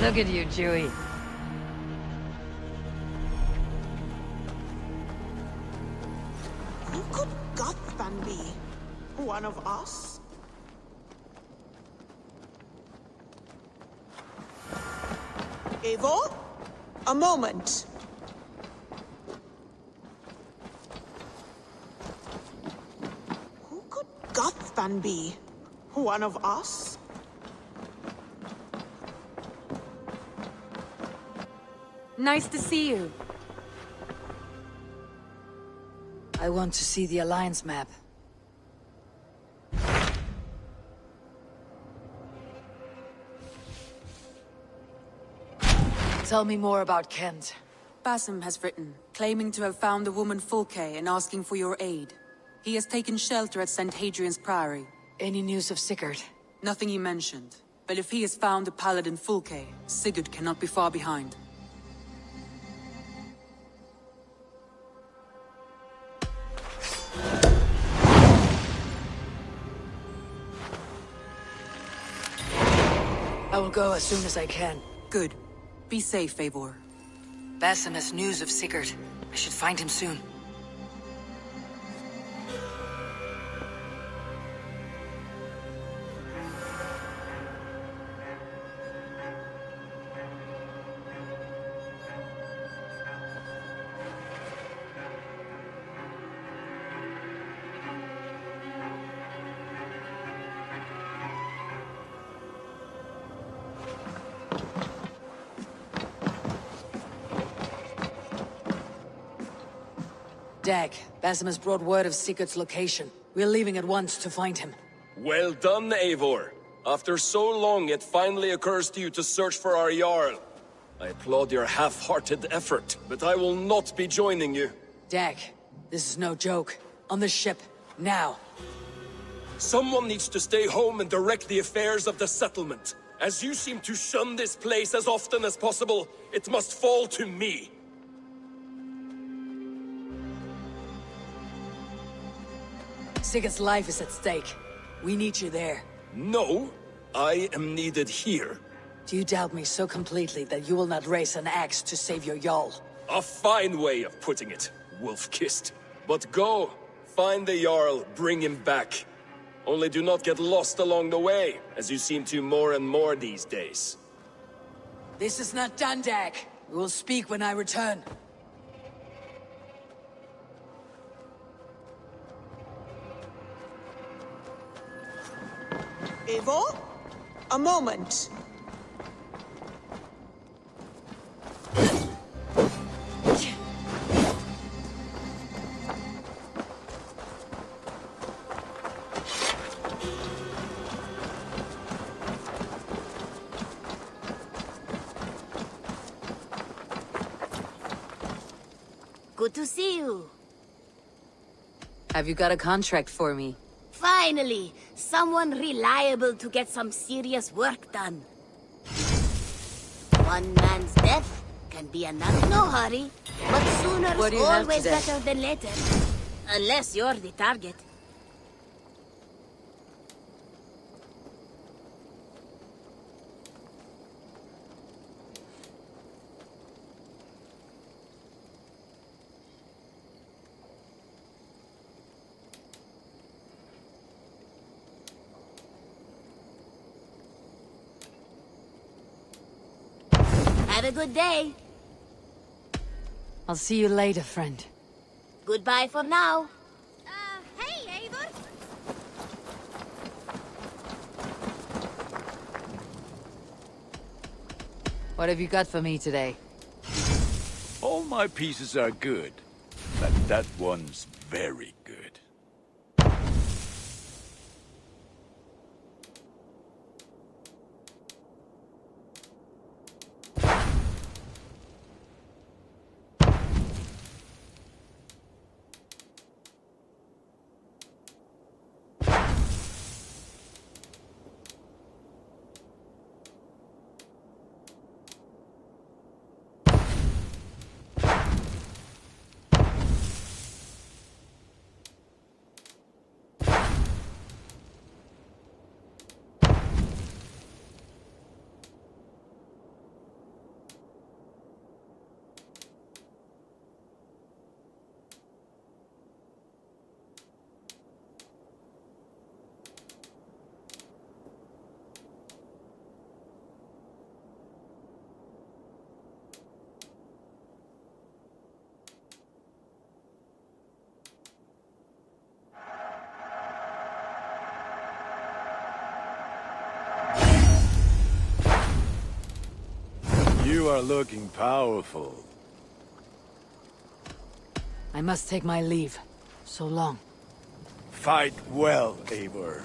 Look at you, Chewie. Who could Gothban be? One of us? Eivor? A moment. Who could Gothban be? One of us? Nice to see you. I want to see the Alliance map. Tell me more about Kent. Basim has written, claiming to have found the woman Fulke and asking for your aid. He has taken shelter at St. Hadrian's Priory. Any news of Sigurd? Nothing he mentioned. But if he has found the paladin Fulke, Sigurd cannot be far behind. I will go as soon as I can. Good. Be safe, Eivor. Basim has news of Sigurd. I should find him soon. Dag, Basim has brought word of Sigurd's location. We're leaving at once to find him. Well done, Eivor. After so long, it finally occurs to you to search for our Jarl. I applaud your half-hearted effort, but I will not be joining you. Dag, this is no joke. On the ship, now. Someone needs to stay home and direct the affairs of the settlement. As you seem to shun this place as often as possible, it must fall to me. Sigurd's life is at stake. We need you there. No, I am needed here. Do you doubt me so completely that you will not raise an axe to save your Jarl? A fine way of putting it, wolf-kissed. But go, find the Jarl, bring him back. Only do not get lost along the way, as you seem to more and more these days. This is not done, Dag. We will speak when I return. Eivor? A moment. Good to see you. Have you got a contract for me? Finally, someone reliable to get some serious work done. One man's death can be enough, no hurry. But sooner's What do you have always today? better than later. Unless you're the target. Have a good day. I'll see you later, friend. Goodbye for now. Hey, Eivor! What have you got for me today? All my pieces are good, but that one's very good. You are looking powerful. I must take my leave. So long. Fight well, Eivor.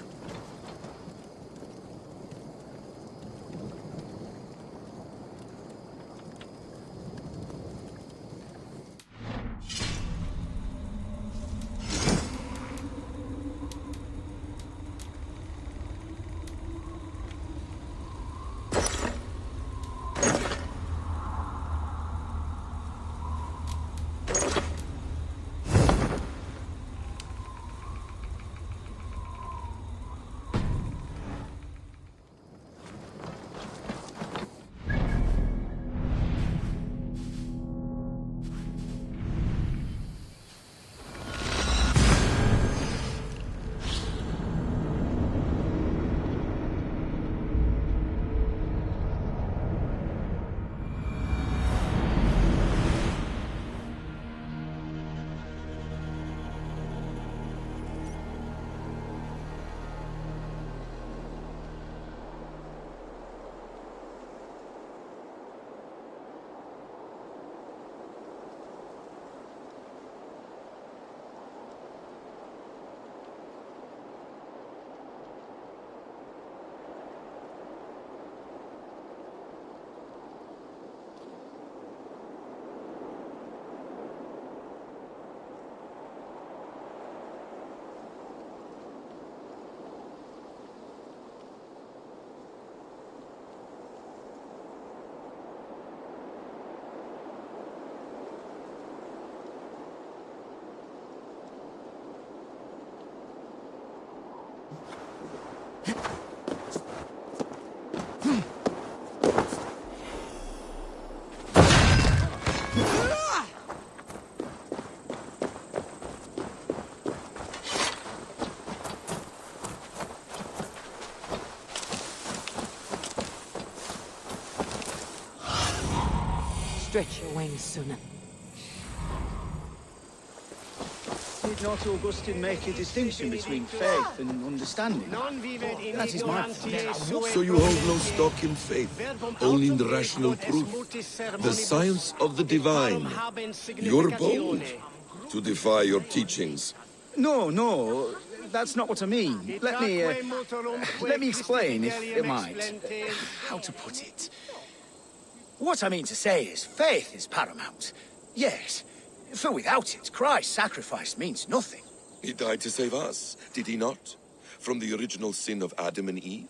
Stretch your wings, Suna. Did not Augustine make a distinction between faith and understanding? That is my point. So you hold no stock in faith, only in the rational proof, the science of the divine. You're bold to defy your teachings. No, that's not what I mean. Let me explain, if you might. How to put it? What I mean to say is, faith is paramount. Yes, for without it, Christ's sacrifice means nothing. He died to save us, did he not? From the original sin of Adam and Eve?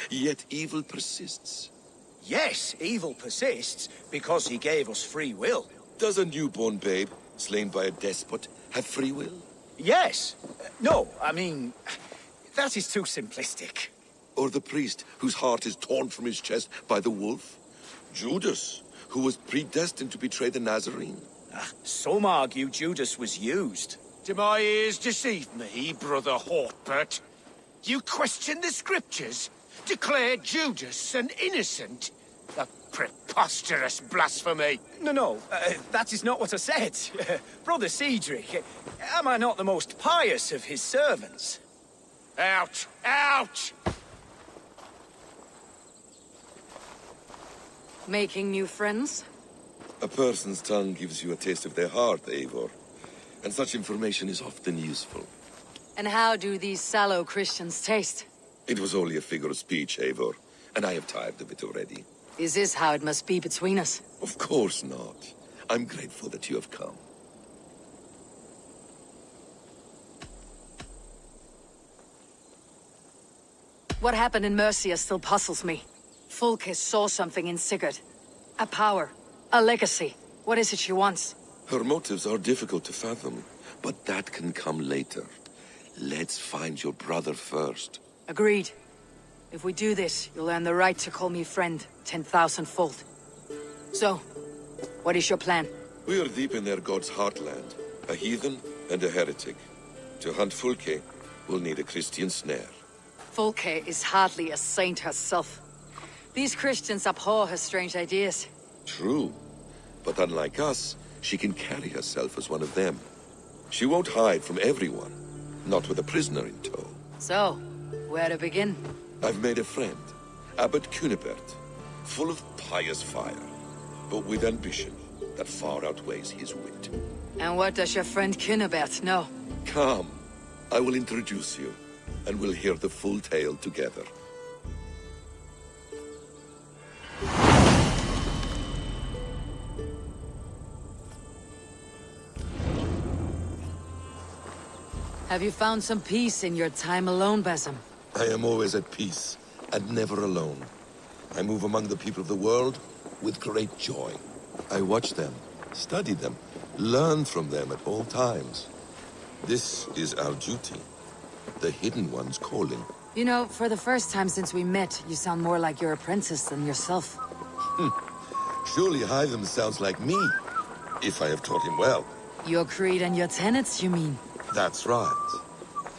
Yet evil persists. Yes, evil persists because he gave us free will. Does a newborn babe, slain by a despot, have free will? Yes. No, I mean, that is too simplistic. Or the priest whose heart is torn from his chest by the wolf? Judas, who was predestined to betray the Nazarene? Some argue Judas was used. Do my ears deceive me, Brother Hawkbert? You question the scriptures? Declare Judas an innocent? A preposterous blasphemy! No, that is not what I said. Brother Cedric, am I not the most pious of his servants? Out! Out! Making new friends? A person's tongue gives you a taste of their heart, Eivor. And such information is often useful. And how do these sallow Christians taste? It was only a figure of speech, Eivor, and I have tired of it already. Is this how it must be between us? Of course not. I'm grateful that you have come. What happened in Mercia still puzzles me. Fulke saw something in Sigurd. A power. A legacy. What is it she wants? Her motives are difficult to fathom, but that can come later. Let's find your brother first. Agreed. If we do this, you'll earn the right to call me friend 10,000-fold. So, what is your plan? We are deep in their god's heartland. A heathen and a heretic. To hunt Fulke, we'll need a Christian snare. Fulke is hardly a saint herself. These Christians abhor her strange ideas. True. But unlike us, she can carry herself as one of them. She won't hide from everyone. Not with a prisoner in tow. So, where to begin? I've made a friend. Abbot Cunibert. Full of pious fire. but with ambition that far outweighs his wit. And what does your friend Kinnebert know? Come, I will introduce you, and we'll hear the full tale together. Have you found some peace in your time alone, Basim? I am always at peace, and never alone. I move among the people of the world with great joy. I watch them, study them, learn from them at all times. This is our duty. The Hidden One's calling. You know, for the first time since we met, you sound more like your apprentice than yourself. Surely Hytham sounds like me, if I have taught him well. Your creed and your tenets, you mean? That's right.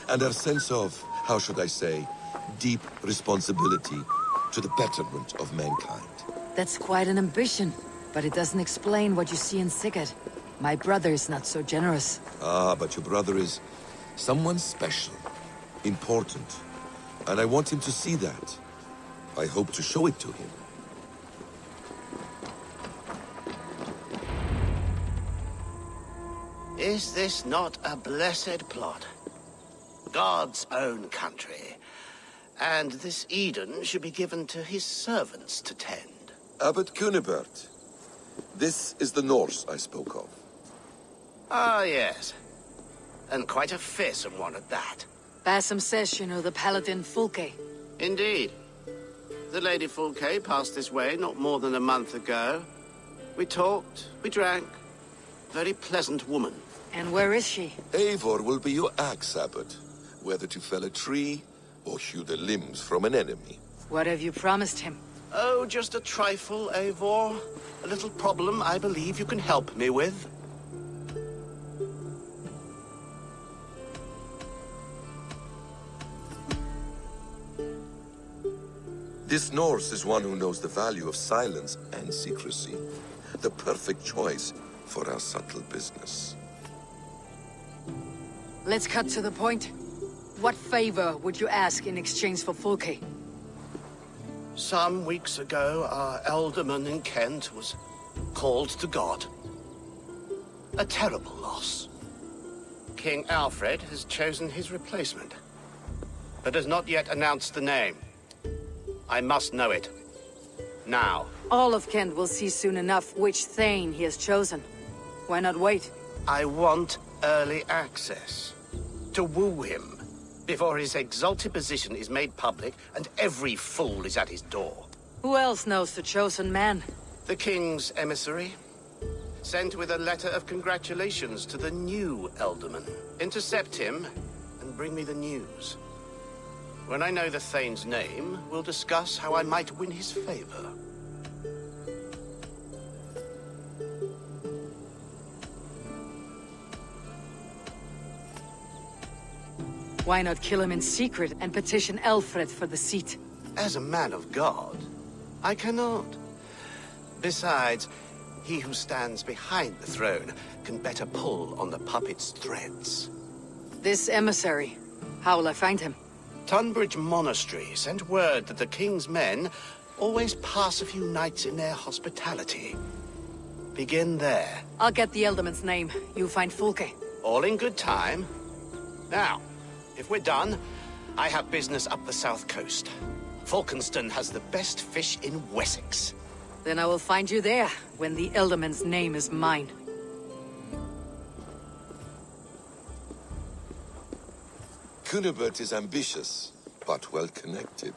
And our sense of, how should I say, deep responsibility to the betterment of mankind. That's quite an ambition, but it doesn't explain what you see in Sigurd. My brother is not so generous. Ah, but your brother is someone special, important, and I want him to see that. I hope to show it to him. Is this not a blessed plot? God's own country. And this Eden should be given to his servants to tend. Abbot Cunibert, this is the Norse I spoke of. Ah, yes. And quite a fearsome one at that. Basim says you know the paladin Fulke. Indeed. The Lady Fulke passed this way not more than a month ago. We talked, we drank. Very pleasant woman. And where is she? Eivor will be your axe, Abbot, whether to fell a tree or hew the limbs from an enemy. What have you promised him? Oh, just a trifle, Eivor. A little problem I believe you can help me with. This Norse is one who knows the value of silence and secrecy. The perfect choice for our subtle business. Let's cut to the point. What favor would you ask in exchange for Fulke? Some weeks ago, our alderman in Kent was called to God. A terrible loss. King Alfred has chosen his replacement, but has not yet announced the name. I must know it. Now. All of Kent will see soon enough which Thane he has chosen. Why not wait? I want early access. To woo him, before his exalted position is made public and every fool is at his door. Who else knows the chosen man? The king's emissary. Sent with a letter of congratulations to the new alderman. Intercept him and bring me the news. When I know the Thane's name, we'll discuss how I might win his favor. Why not kill him in secret and petition Alfred for the seat? As a man of God, I cannot. Besides, he who stands behind the throne can better pull on the puppet's threads. This emissary, how will I find him? Tunbridge Monastery sent word that the king's men always pass a few nights in their hospitality. Begin there. I'll get the Ealdorman's name. You find Fulke. All in good time. Now, if we're done, I have business up the south coast. Falkenston has the best fish in Wessex. Then I will find you there, when the Ealdorman's name is mine. Cunibert is ambitious, but well-connected.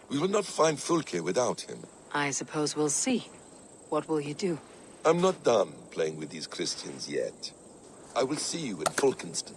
We will not find Fulke without him. I suppose we'll see. What will you do? I'm not done playing with these Christians yet. I will see you in Falkenston.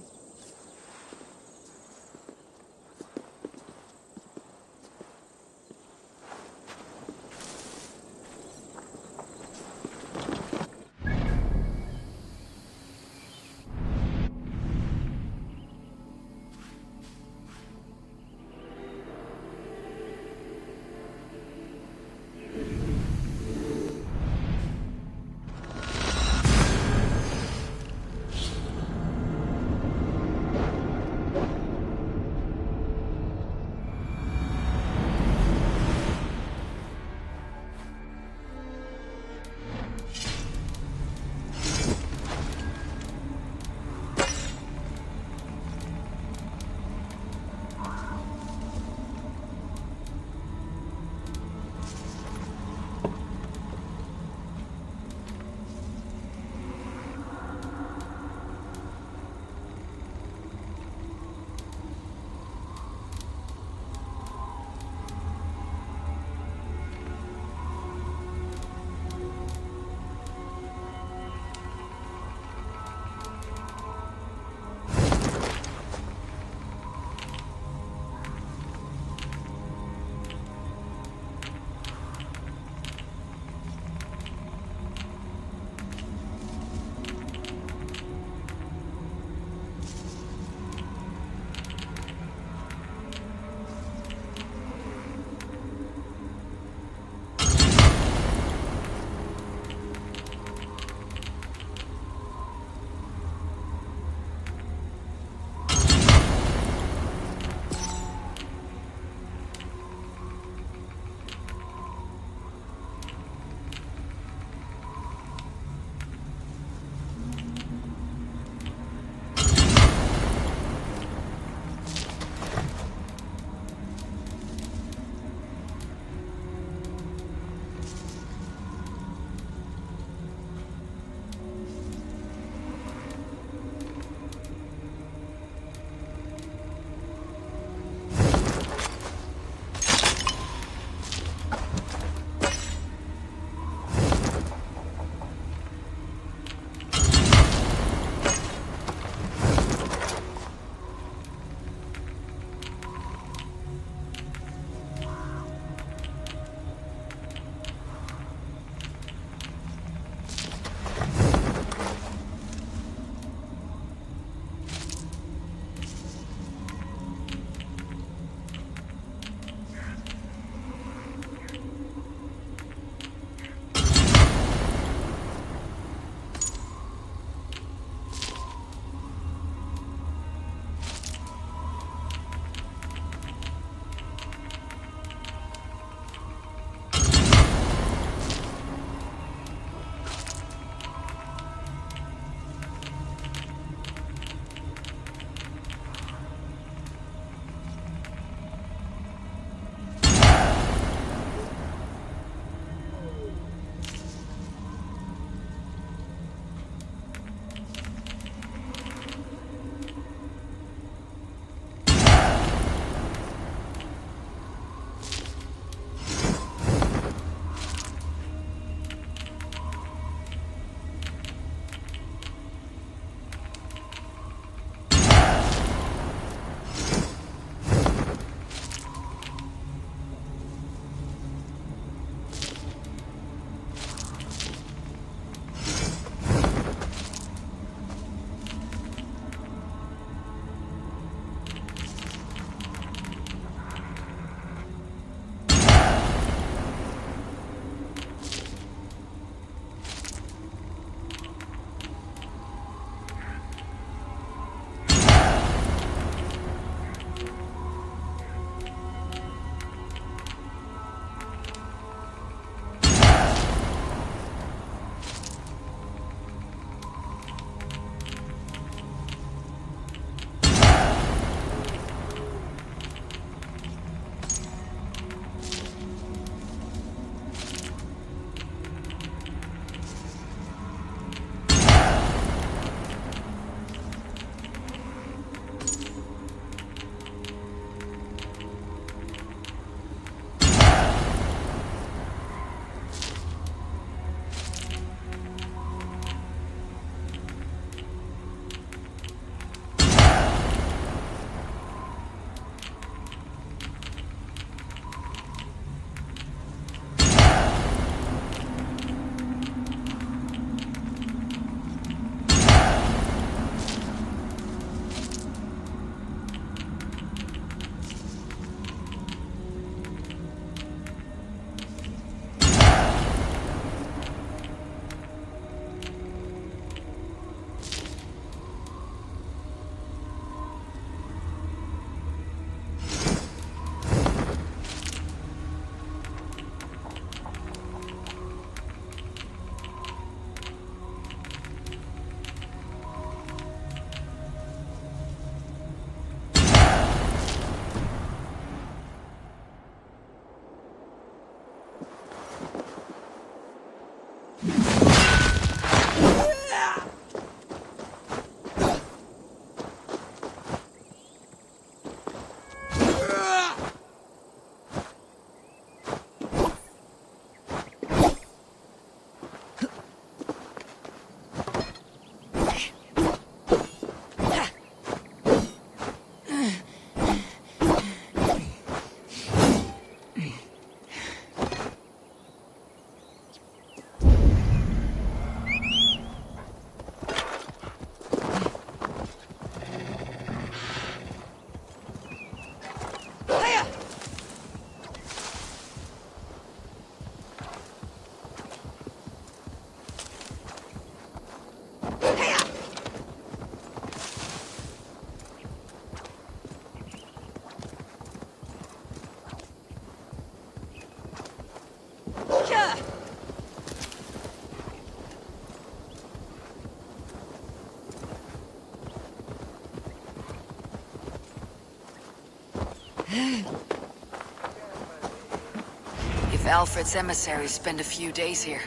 If Alfred's emissaries spend a few days here,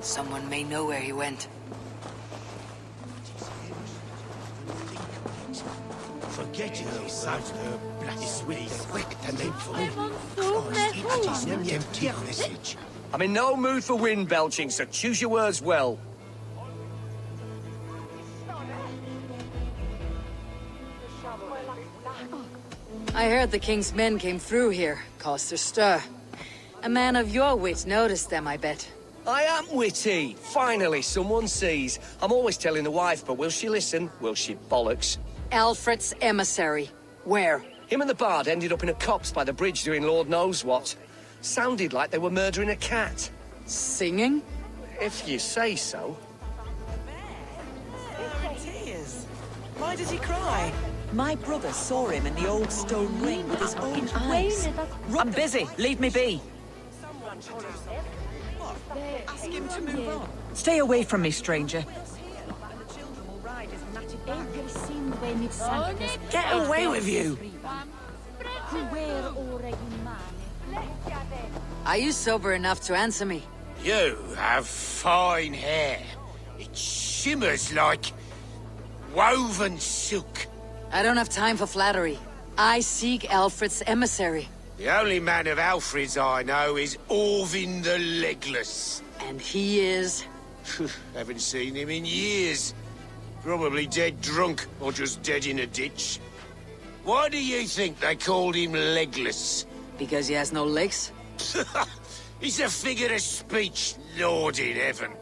someone may know where he went. Forget it, sounds it's quick and message. I'm in no mood for wind belching, so choose your words well. I heard the king's men came through here, caused a stir. A man of your wit noticed them, I bet. I am witty. Finally, someone sees. I'm always telling the wife, but will she listen? Will she bollocks? Alfred's emissary. Where? Him and the bard ended up in a copse by the bridge doing Lord knows what. Sounded like they were murdering a cat. Singing? If you say so. Tears. Why does he cry? My brother saw him in the old stone ring with his own eyes. I'm busy. Leave me be. Ask him to move on. Stay away from me, stranger. Get away with you! Are you sober enough to answer me? You have fine hair. It shimmers like woven silk. I don't have time for flattery. I seek Alfred's emissary. The only man of Alfred's I know is Orvin the Legless. And he is? Haven't seen him in years. Probably dead drunk, or just dead in a ditch. Why do you think they called him Legless? Because he has no legs? He's a figure of speech, Lord in heaven.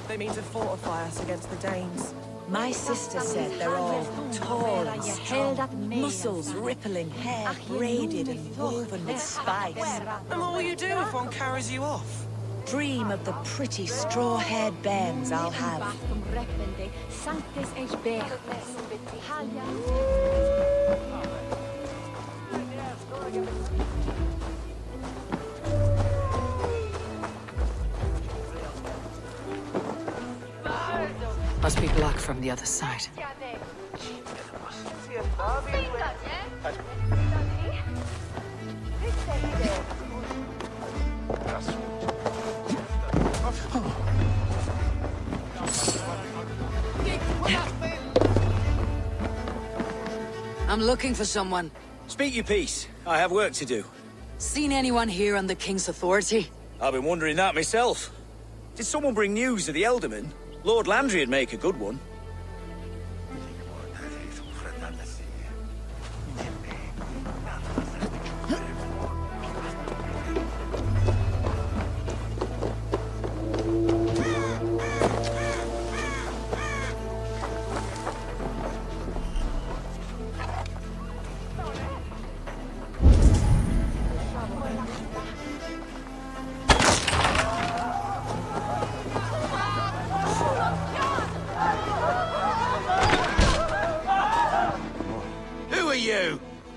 They mean to fortify us against the Danes. My sister said they're all tall and strong, muscles rippling, hair braided and woven with spice. And what will you do if one carries you off? Dream of the pretty straw-haired bairns I'll have. Must be blocked from the other side. I'm looking for someone. Speak your piece. I have work to do. Seen anyone here on the King's authority? I've been wondering that myself. Did someone bring news of the Elderman? Lord Landry'd make a good one.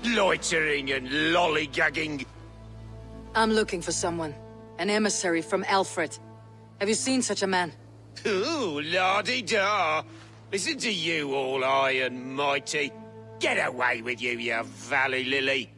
Loitering and lollygagging. I'm looking for someone. An emissary from Alfred. Have you seen such a man? Ooh, la-di-da. Listen to you, all high and mighty. Get away with you, you valley lily.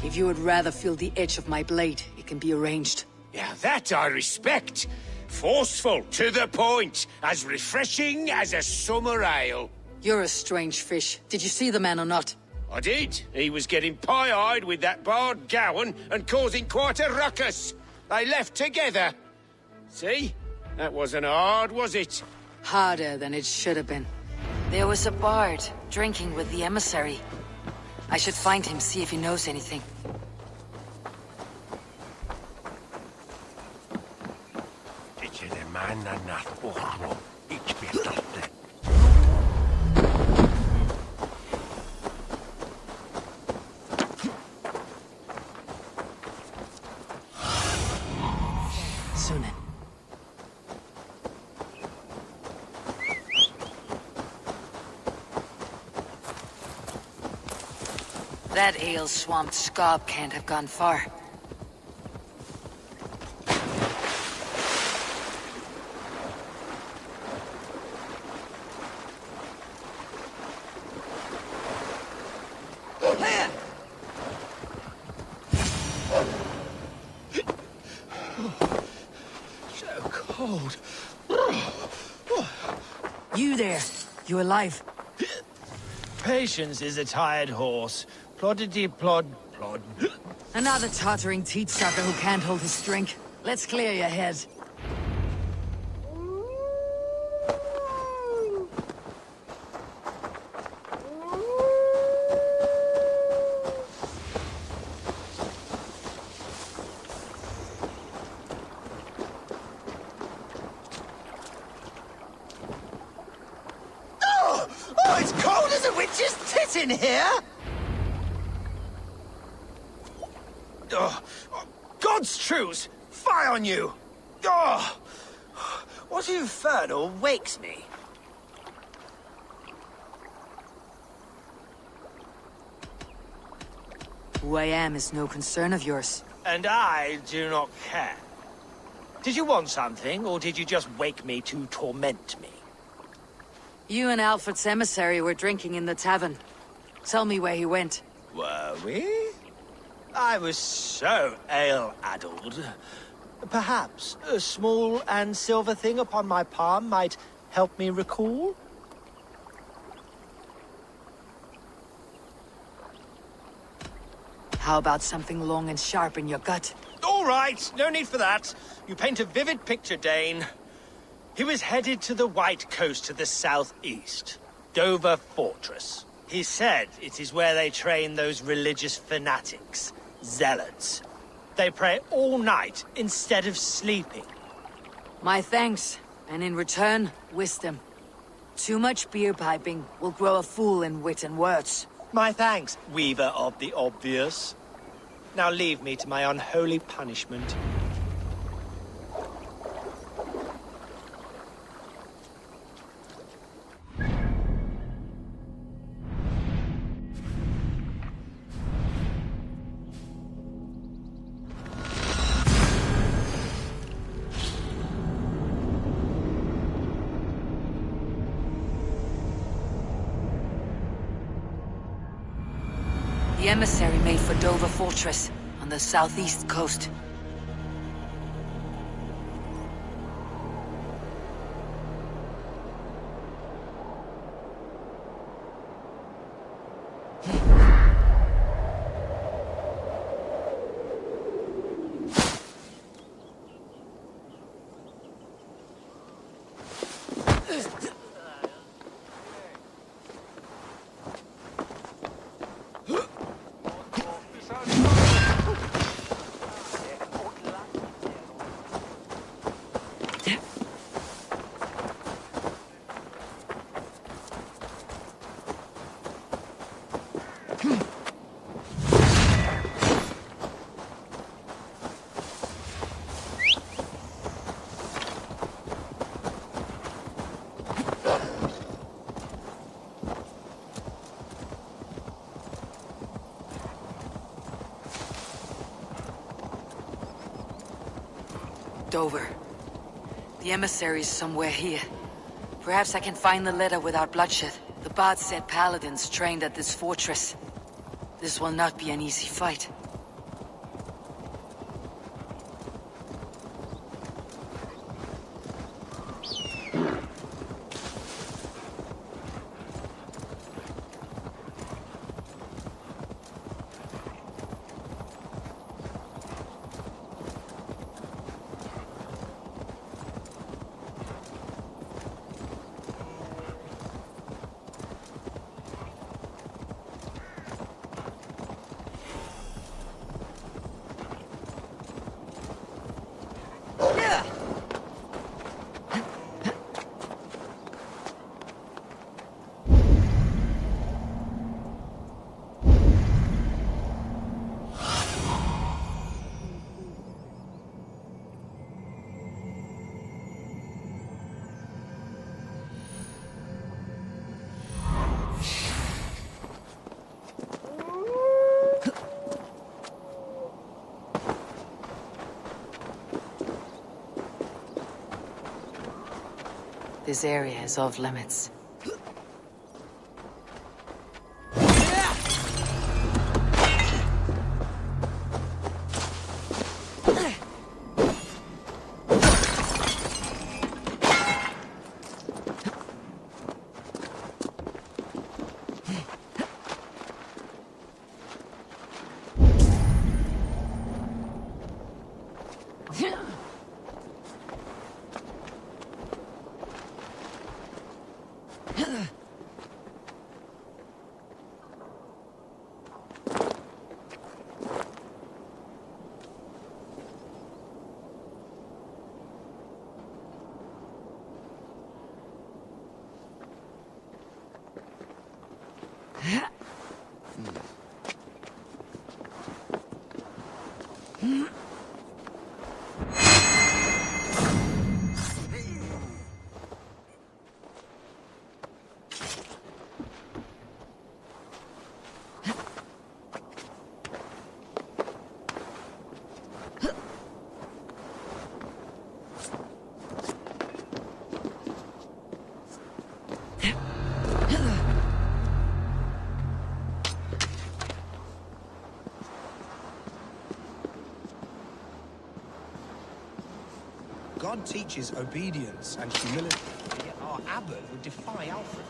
If you would rather feel the edge of my blade, it can be arranged. Yeah, that I respect. Forceful, to the point, as refreshing as a summer ale. You're a strange fish. Did you see the man or not? I did. He was getting pie-eyed with that bard Gowan and causing quite a ruckus. They left together. See? That wasn't hard, was it? Harder than it should have been. There was a bard drinking with the emissary. I should find him, see if he knows anything. Sunan. That ale-swamped scob can't have gone far. so cold. You there. You alive? Patience is a tired horse. Ploddity plod plod. Another tottering teat sucker who can't hold his drink. Let's clear your head. Oh, it's cold as a witch's tit in here! Oh, God's truce! Fie on you! Oh, what infernal wakes me? Who I am is no concern of yours. And I do not care. Did you want something, or did you just wake me to torment me? You and Alfred's emissary were drinking in the tavern. Tell me where he went. Were we? I was so ale-addled. Perhaps a small and silver thing upon my palm might help me recall? How about something long and sharp in your gut? All right, no need for that. You paint a vivid picture, Dane. He was headed to the White Coast to the southeast, Dover Fortress. He said it is where they train those religious fanatics, zealots. They pray all night instead of sleeping. My thanks, and in return, wisdom. Too much beer piping will grow a fool in wit and words. My thanks, weaver of the obvious. Now leave me to my unholy punishment. The emissary made for Dover Fortress, on the southeast coast. Dover. The emissary is somewhere here. Perhaps I can find the letter without bloodshed. The bard said paladins trained at this fortress. This will not be an easy fight. This area is off limits. God teaches obedience and humility, yet our abbot would defy Alfred.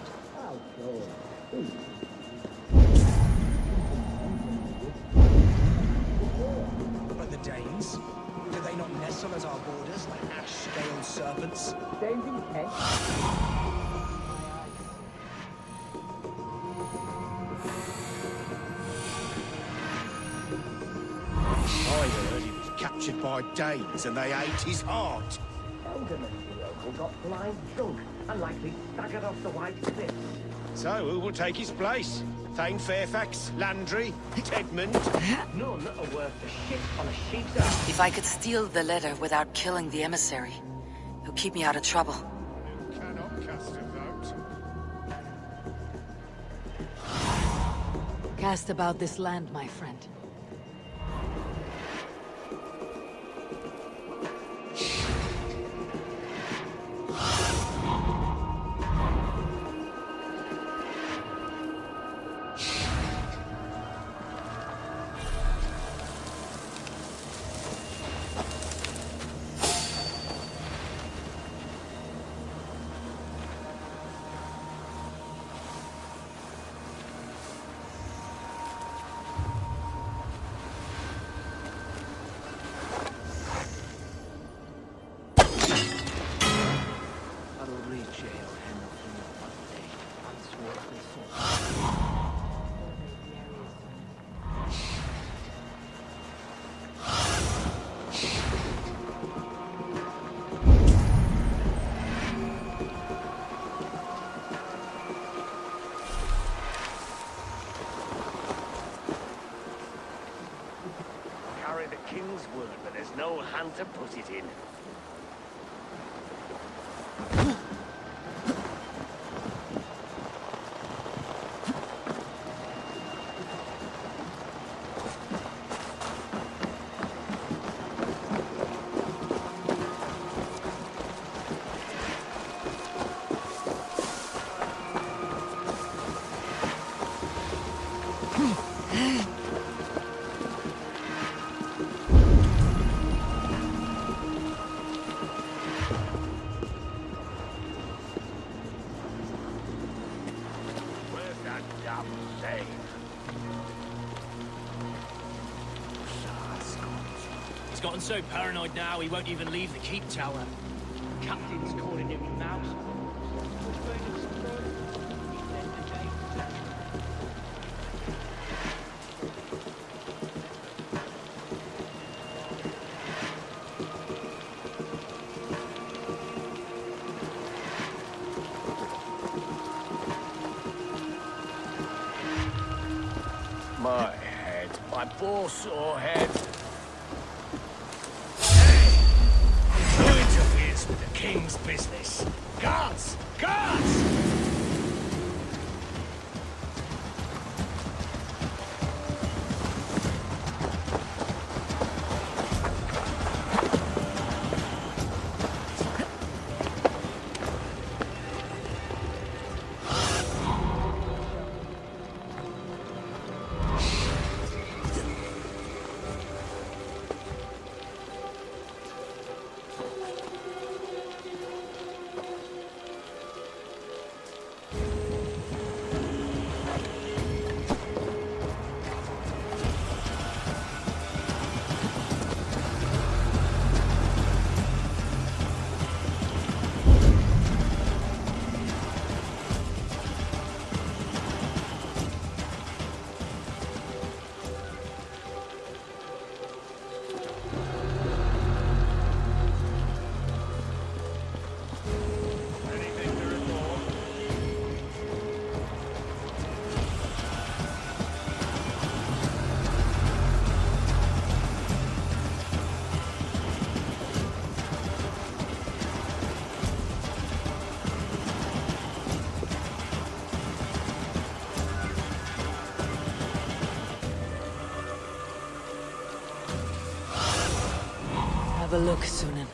But the Danes? Do they not nestle at our borders like ash-scaled serpents? Danes in Kent? I heard he was captured by Danes and they ate his heart. Alderman Local got blind drunk and likely staggered off the White Cliffs. So who will take his place? Thane Fairfax, Landry, Tedmond? None are worth the shit on a sheep's ass. If I could steal the letter without killing the emissary, it would keep me out of trouble. You cannot cast a vote. Cast about this land, my friend. Carry the king's word, but there's no hand to put it in. He's gotten so paranoid now he won't even leave the keep tower. Captain's calling him mouse. My head, my poor sore head. Who interferes with the king's business? Guards! Guards! Have a look, Sunan.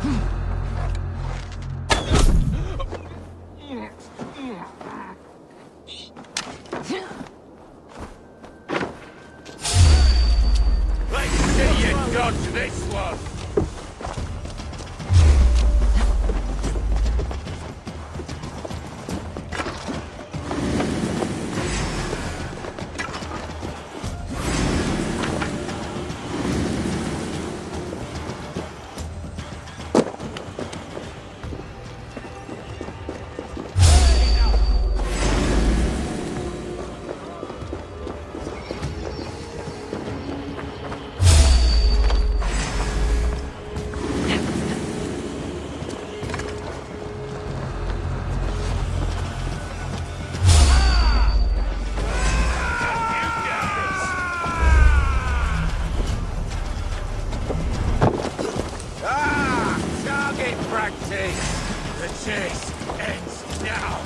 Let's see you dodge this one! The chase ends now!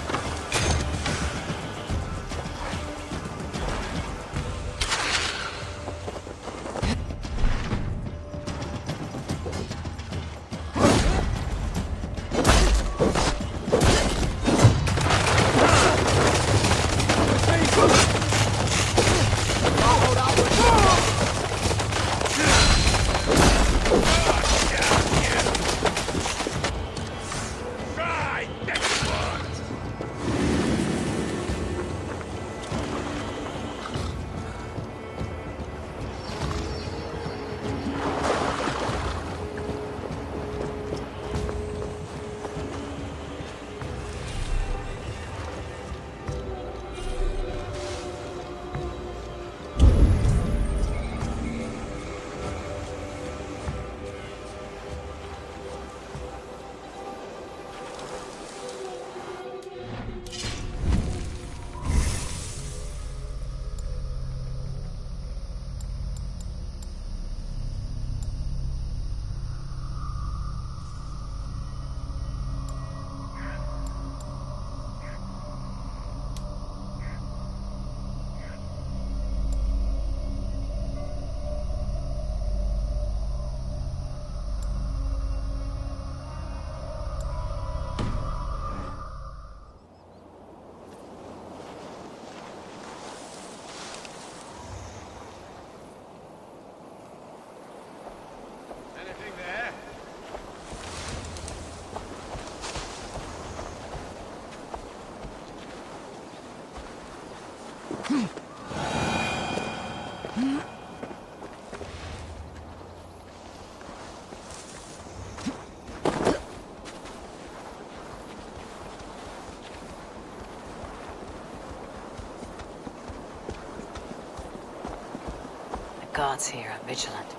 The gods here are vigilant.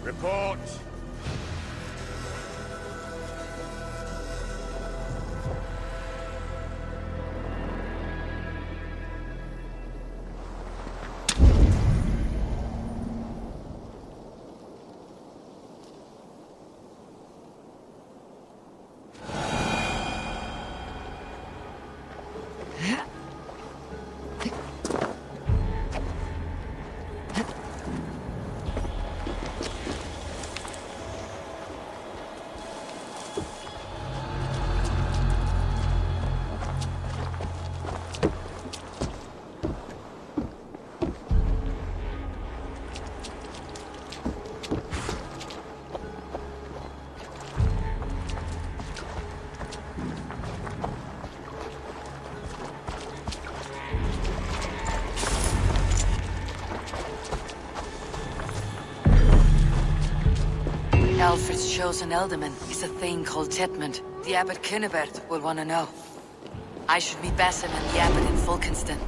Report! Alfred's chosen ealdorman is a thing called Tetmund. The Abbot Cynibert will want to know. I should meet Basim and the Abbot in Fulkenston.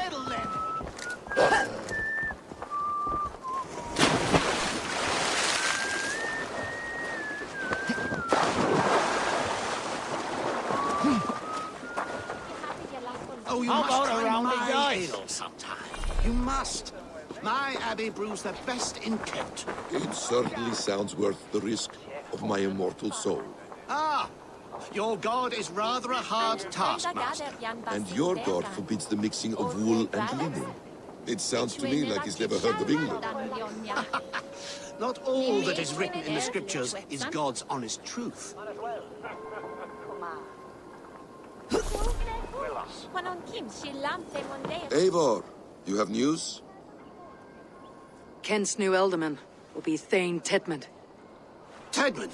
settle then. Oh, you How must about try around the my dice? ale sometime. You must. My abbey brews the best in Kent. It certainly sounds worth the risk of my immortal soul. Ah, your god is rather a hard taskmaster. And your god forbids the mixing of wool and linen. It sounds to me like he's never heard of England. Not all that is written in the scriptures is God's honest truth. Eivor, you have news? Kent's new ealdorman will be Thane Tedmund. Tedmund?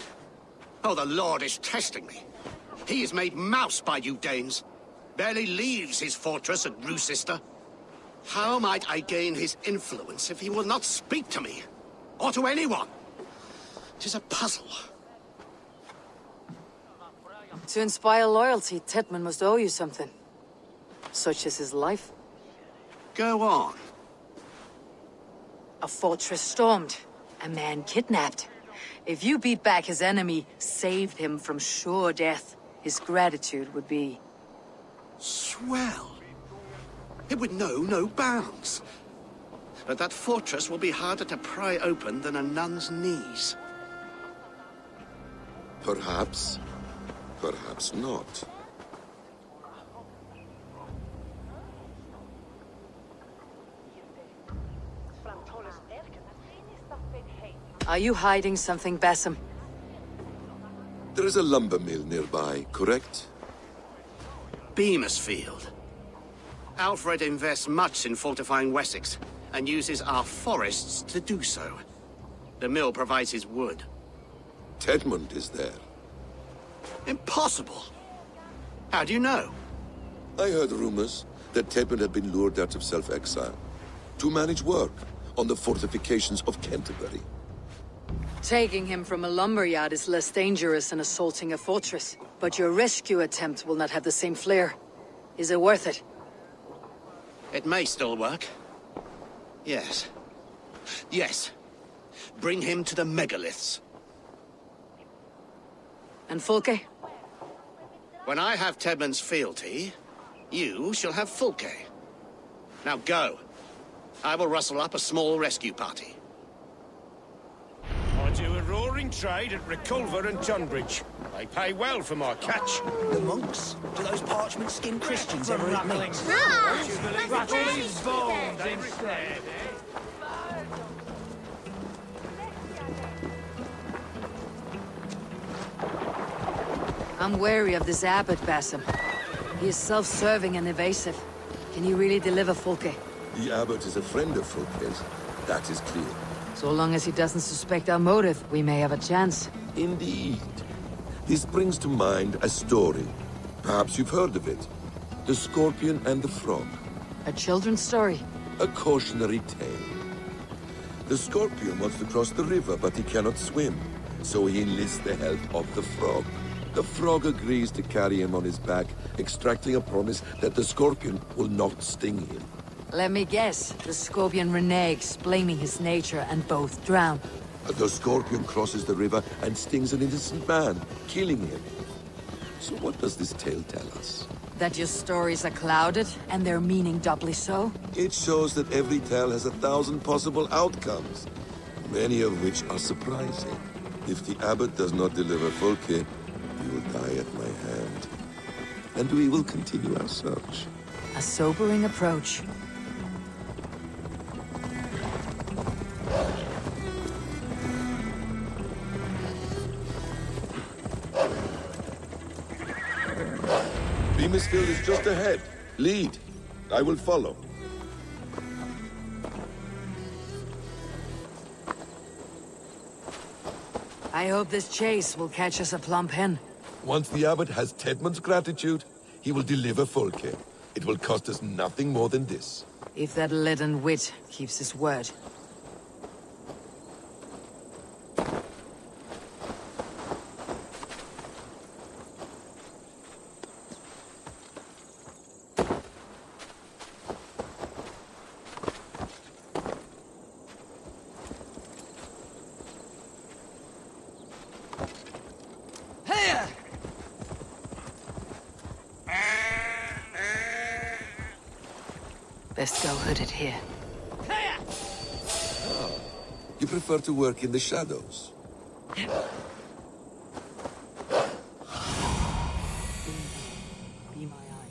Oh, the Lord is testing me. He is made mouse by you Danes. Barely leaves his fortress at Gloucester. How might I gain his influence if he will not speak to me? Or to anyone? 'Tis a puzzle. To inspire loyalty, Tedmund must owe you something. Such as his life. Go on. A fortress stormed. A man kidnapped. If you beat back his enemy, saved him from sure death, his gratitude would be... Swell. It would know no bounds. But that fortress will be harder to pry open than a nun's knees. Perhaps. Perhaps not. Are you hiding something, Bassam? There is a lumber mill nearby, correct? Beamisfield. Alfred invests much in fortifying Wessex, and uses our forests to do so. The mill provides his wood. Tedmund is there. Impossible! How do you know? I heard rumors that Tedmund had been lured out of self-exile to manage work on the fortifications of Canterbury. Taking him from a lumberyard is less dangerous than assaulting a fortress. But your rescue attempt will not have the same flair. Is it worth it? It may still work. Yes. Yes. Bring him to the megaliths. And Fulke? When I have Tedmund's fealty, you shall have Fulke. Now go. I will rustle up a small rescue party. I do a roaring trade at Reculver and Tunbridge. They pay well for my catch. The monks? Do those parchment-skinned Christians ever eat meat? I'm wary of this abbot, Bassam. He is self-serving and evasive. Can you really deliver Fulke? The abbot is a friend of Fulke's. That is clear. So long as he doesn't suspect our motive, we may have a chance. Indeed. This brings to mind a story. Perhaps you've heard of it. The Scorpion and the Frog. A children's story? A cautionary tale. The Scorpion wants to cross the river, but he cannot swim. So he enlists the help of the Frog. The Frog agrees to carry him on his back, extracting a promise that the Scorpion will not sting him. Let me guess. The Scorpion reneges, blaming his nature, and both drown. The Scorpion crosses the river and stings an innocent man, killing him. So what does this tale tell us? That your stories are clouded, and their meaning doubly so? It shows that every tale has 1,000 possible outcomes, many of which are surprising. If the abbot does not deliver Fulke, he will die at my hand. And we will continue our search. A sobering approach. Beamisfield is just ahead. Lead. I will follow. I hope this chase will catch us a plump hen. Once the abbot has Tedmund's gratitude, he will deliver Fulke. It will cost us nothing more than this. If that leaden wit keeps his word. Best go hooded here. You prefer to work in the shadows? Be my eye.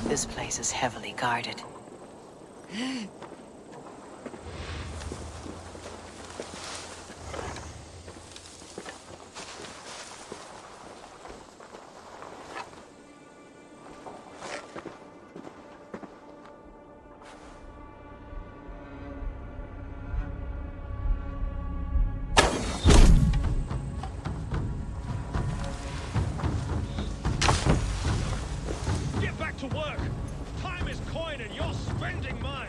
This place is heavily guarded. Get back to work! Time is coin and you're spending mine!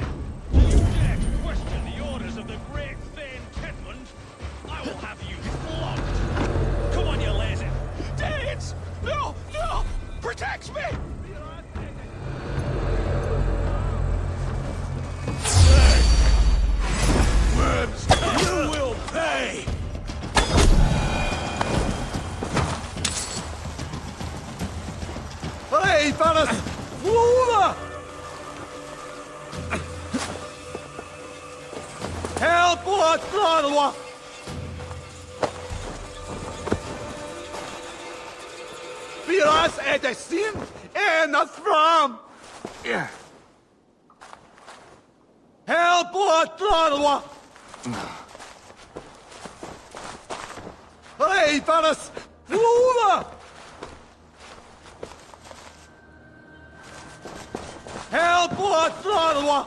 Do you dare to question the orders of the great Thane Tedmund? I will have you flogged! Come on, you lazy! Danes! No! No! Protect me! You will pay! Hey, fellas! Over! Help! What's wrong? Vi oss är det sin ena fram! Help! What's wrong? Hey, fellas! Over! Help! What's wrong?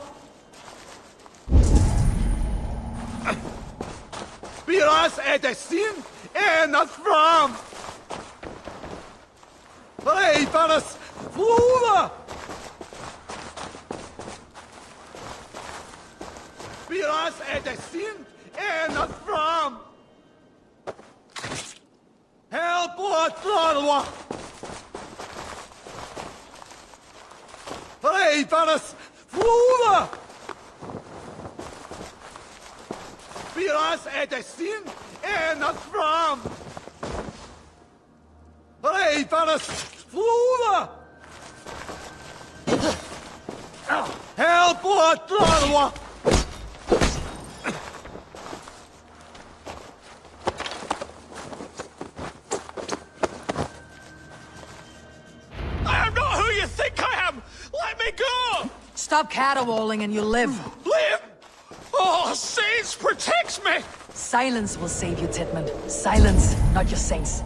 Vi oss är det sin ena fram! Hey, fellas! Over! Vi oss är det sin ena fram! Help! What's wrong? Hey, fellas! Over! Vi oss är det sin ena fram! Hey, fellas! Over! Help! What's wrong? I am not who you think I am! Let me go! Stop caterwauling and you'll live. Live! Oh, saints protects me! Silence will save you, Titmund. Silence, not your saints.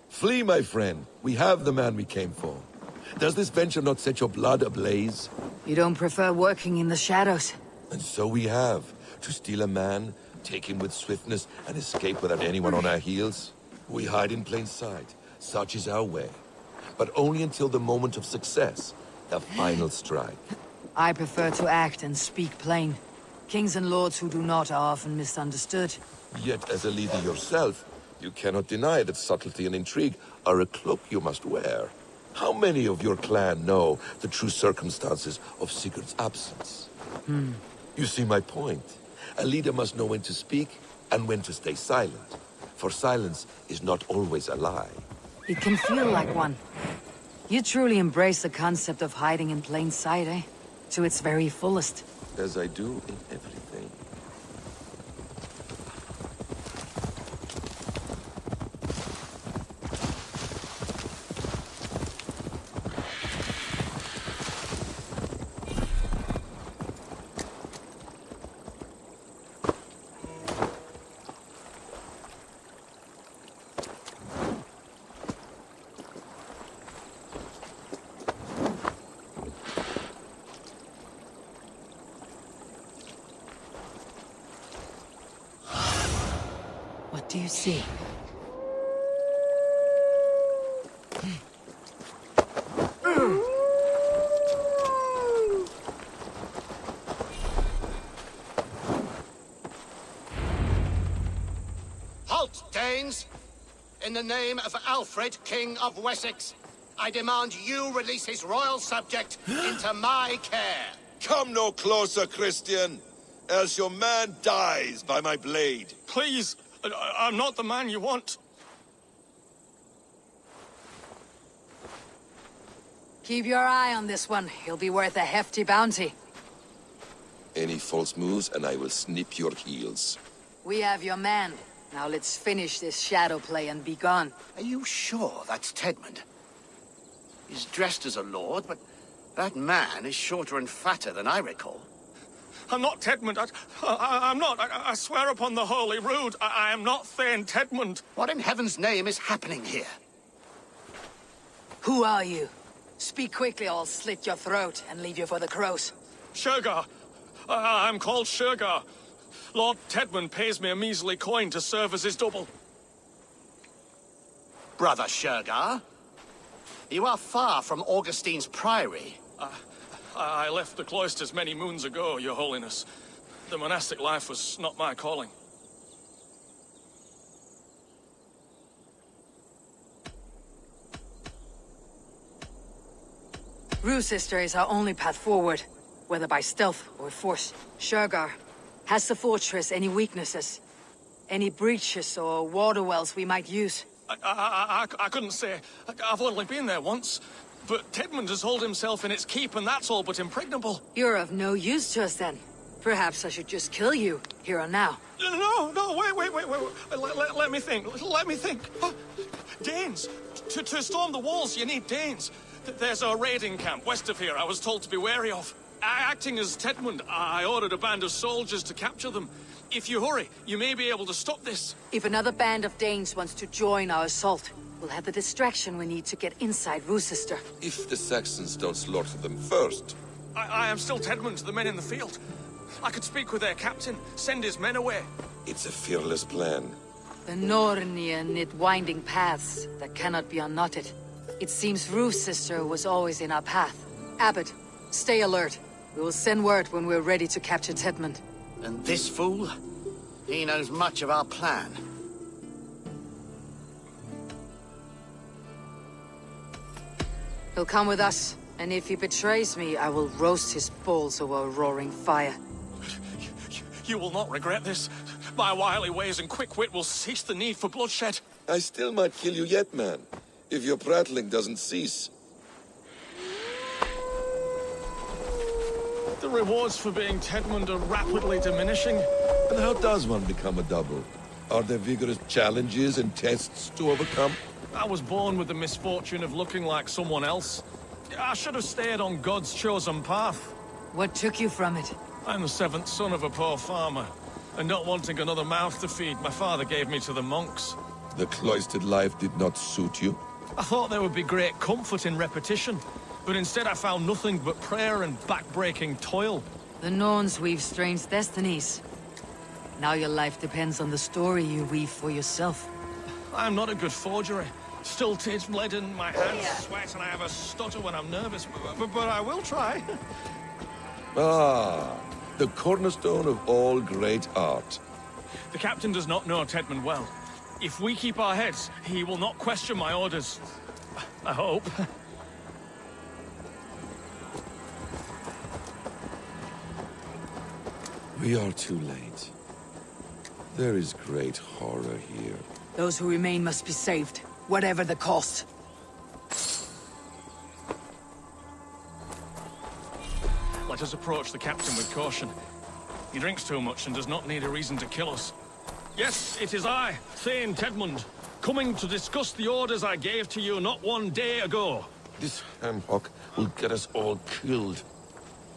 Flee, my friend. We have the man we came for. Does this venture not set your blood ablaze? You don't prefer working in the shadows? And so we have. To steal a man, take him with swiftness, and escape without anyone on our heels? We hide in plain sight. Such is our way. But only until the moment of success. The final strike. I prefer to act and speak plain. Kings and lords who do not are often misunderstood. Yet, as a leader yourself, you cannot deny that subtlety and intrigue are a cloak you must wear. How many of your clan know the true circumstances of Sigurd's absence? You see my point. A leader must know when to speak and when to stay silent. For silence is not always a lie. It can feel like one. You truly embrace the concept of hiding in plain sight, eh? To its very fullest. As I do in everything. What do you see? Halt, Danes! In the name of Alfred, King of Wessex, I demand you release his royal subject into my care. Come no closer, Christian, else your man dies by my blade. Please, I'm not the man you want. Keep your eye on this one. He'll be worth a hefty bounty. Any false moves, and I will snip your heels. We have your man. Now let's finish this shadow play and be gone. Are you sure that's Tedmund? He's dressed as a lord, but that man is shorter and fatter than I recall. I'm not Tedmund. I'm not. I swear upon the Holy Rood, I am not Thane Tedmund. What in heaven's name is happening here? Who are you? Speak quickly, or I'll slit your throat and leave you for the crows. Shergar. I'm called Shergar. Lord Tedmund pays me a measly coin to serve as his double. Brother Shergar, you are far from Augustine's priory. I left the cloisters many moons ago, Your Holiness. The monastic life was not my calling. Rue Sister is our only path forward, whether by stealth or force. Shergar, has the fortress any weaknesses? Any breaches or water wells we might use? I couldn't say. I've only been there once. But Tedmund has holed himself in its keep, and that's all but impregnable. You're of no use to us then. Perhaps I should just kill you, here and now. No, wait. Let me think. Danes! To storm the walls, you need Danes. There's a raiding camp west of here I was told to be wary of. Acting as Tedmund, I ordered a band of soldiers to capture them. If you hurry, you may be able to stop this. If another band of Danes wants to join our assault, we'll have the distraction we need to get inside Roosester. If the Saxons don't slaughter them first. I am still Tedmund to the men in the field. I could speak with their captain, send his men away. It's a fearless plan. The Nornia knit winding paths that cannot be unknotted. It seems Roosester was always in our path. Abbot, stay alert. We will send word when we're ready to capture Tedmund. And this fool? He knows much of our plan. He'll come with us, and if he betrays me, I will roast his balls over a roaring fire. You will not regret this. My wily ways and quick wit will cease the need for bloodshed. I still might kill you yet, man, if your prattling doesn't cease. The rewards for being Tedmund are rapidly diminishing. And how does one become a double? Are there vigorous challenges and tests to overcome? I was born with the misfortune of looking like someone else. I should have stayed on God's chosen path. What took you from it? I'm the seventh son of a poor farmer. And not wanting another mouth to feed, my father gave me to the monks. The cloistered life did not suit you? I thought there would be great comfort in repetition. But instead I found nothing but prayer and back-breaking toil. The Norns weave strange destinies. Now your life depends on the story you weave for yourself. I'm not a good forgery. Stilted, leaden, my hands sweat, and I have a stutter when I'm nervous. But I will try. Ah, the cornerstone of all great art. The captain does not know Tedmund well. If we keep our heads, he will not question my orders. I hope. We are too late. There is great horror here. Those who remain must be saved, whatever the cost. Let us approach the captain with caution. He drinks too much and does not need a reason to kill us. Yes, it is I, Thane Tedmund, coming to discuss the orders I gave to you not one day ago. This ham-hock will get us all killed.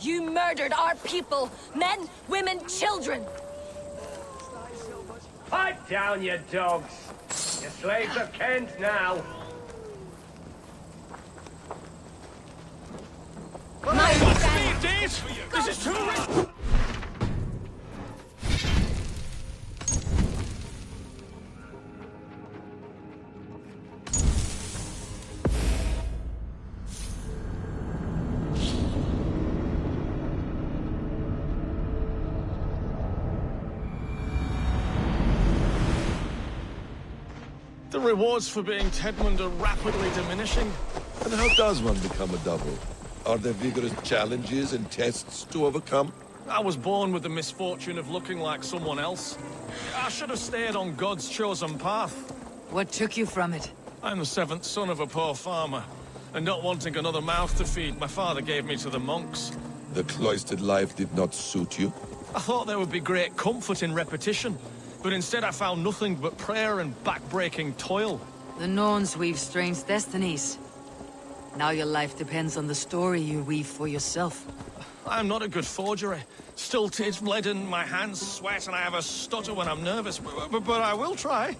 You murdered our people! Men, women, children! Pipe down, you dogs! Your slaves of Kent now! Speed, Dave! This is too risky! The rewards for being Tedmund are rapidly diminishing. And how does one become a double? Are there vigorous challenges and tests to overcome? I was born with the misfortune of looking like someone else. I should have stayed on God's chosen path. What took you from it? I'm the seventh son of a poor farmer, and not wanting another mouth to feed, my father gave me to the monks. The cloistered life did not suit you? I thought there would be great comfort in repetition, but instead I found nothing but prayer and back-breaking toil. The Norns weave strange destinies. Now your life depends on the story you weave for yourself. I'm not a good forgery. Still it's bled in my hands sweat and I have a stutter when I'm nervous, but I will try.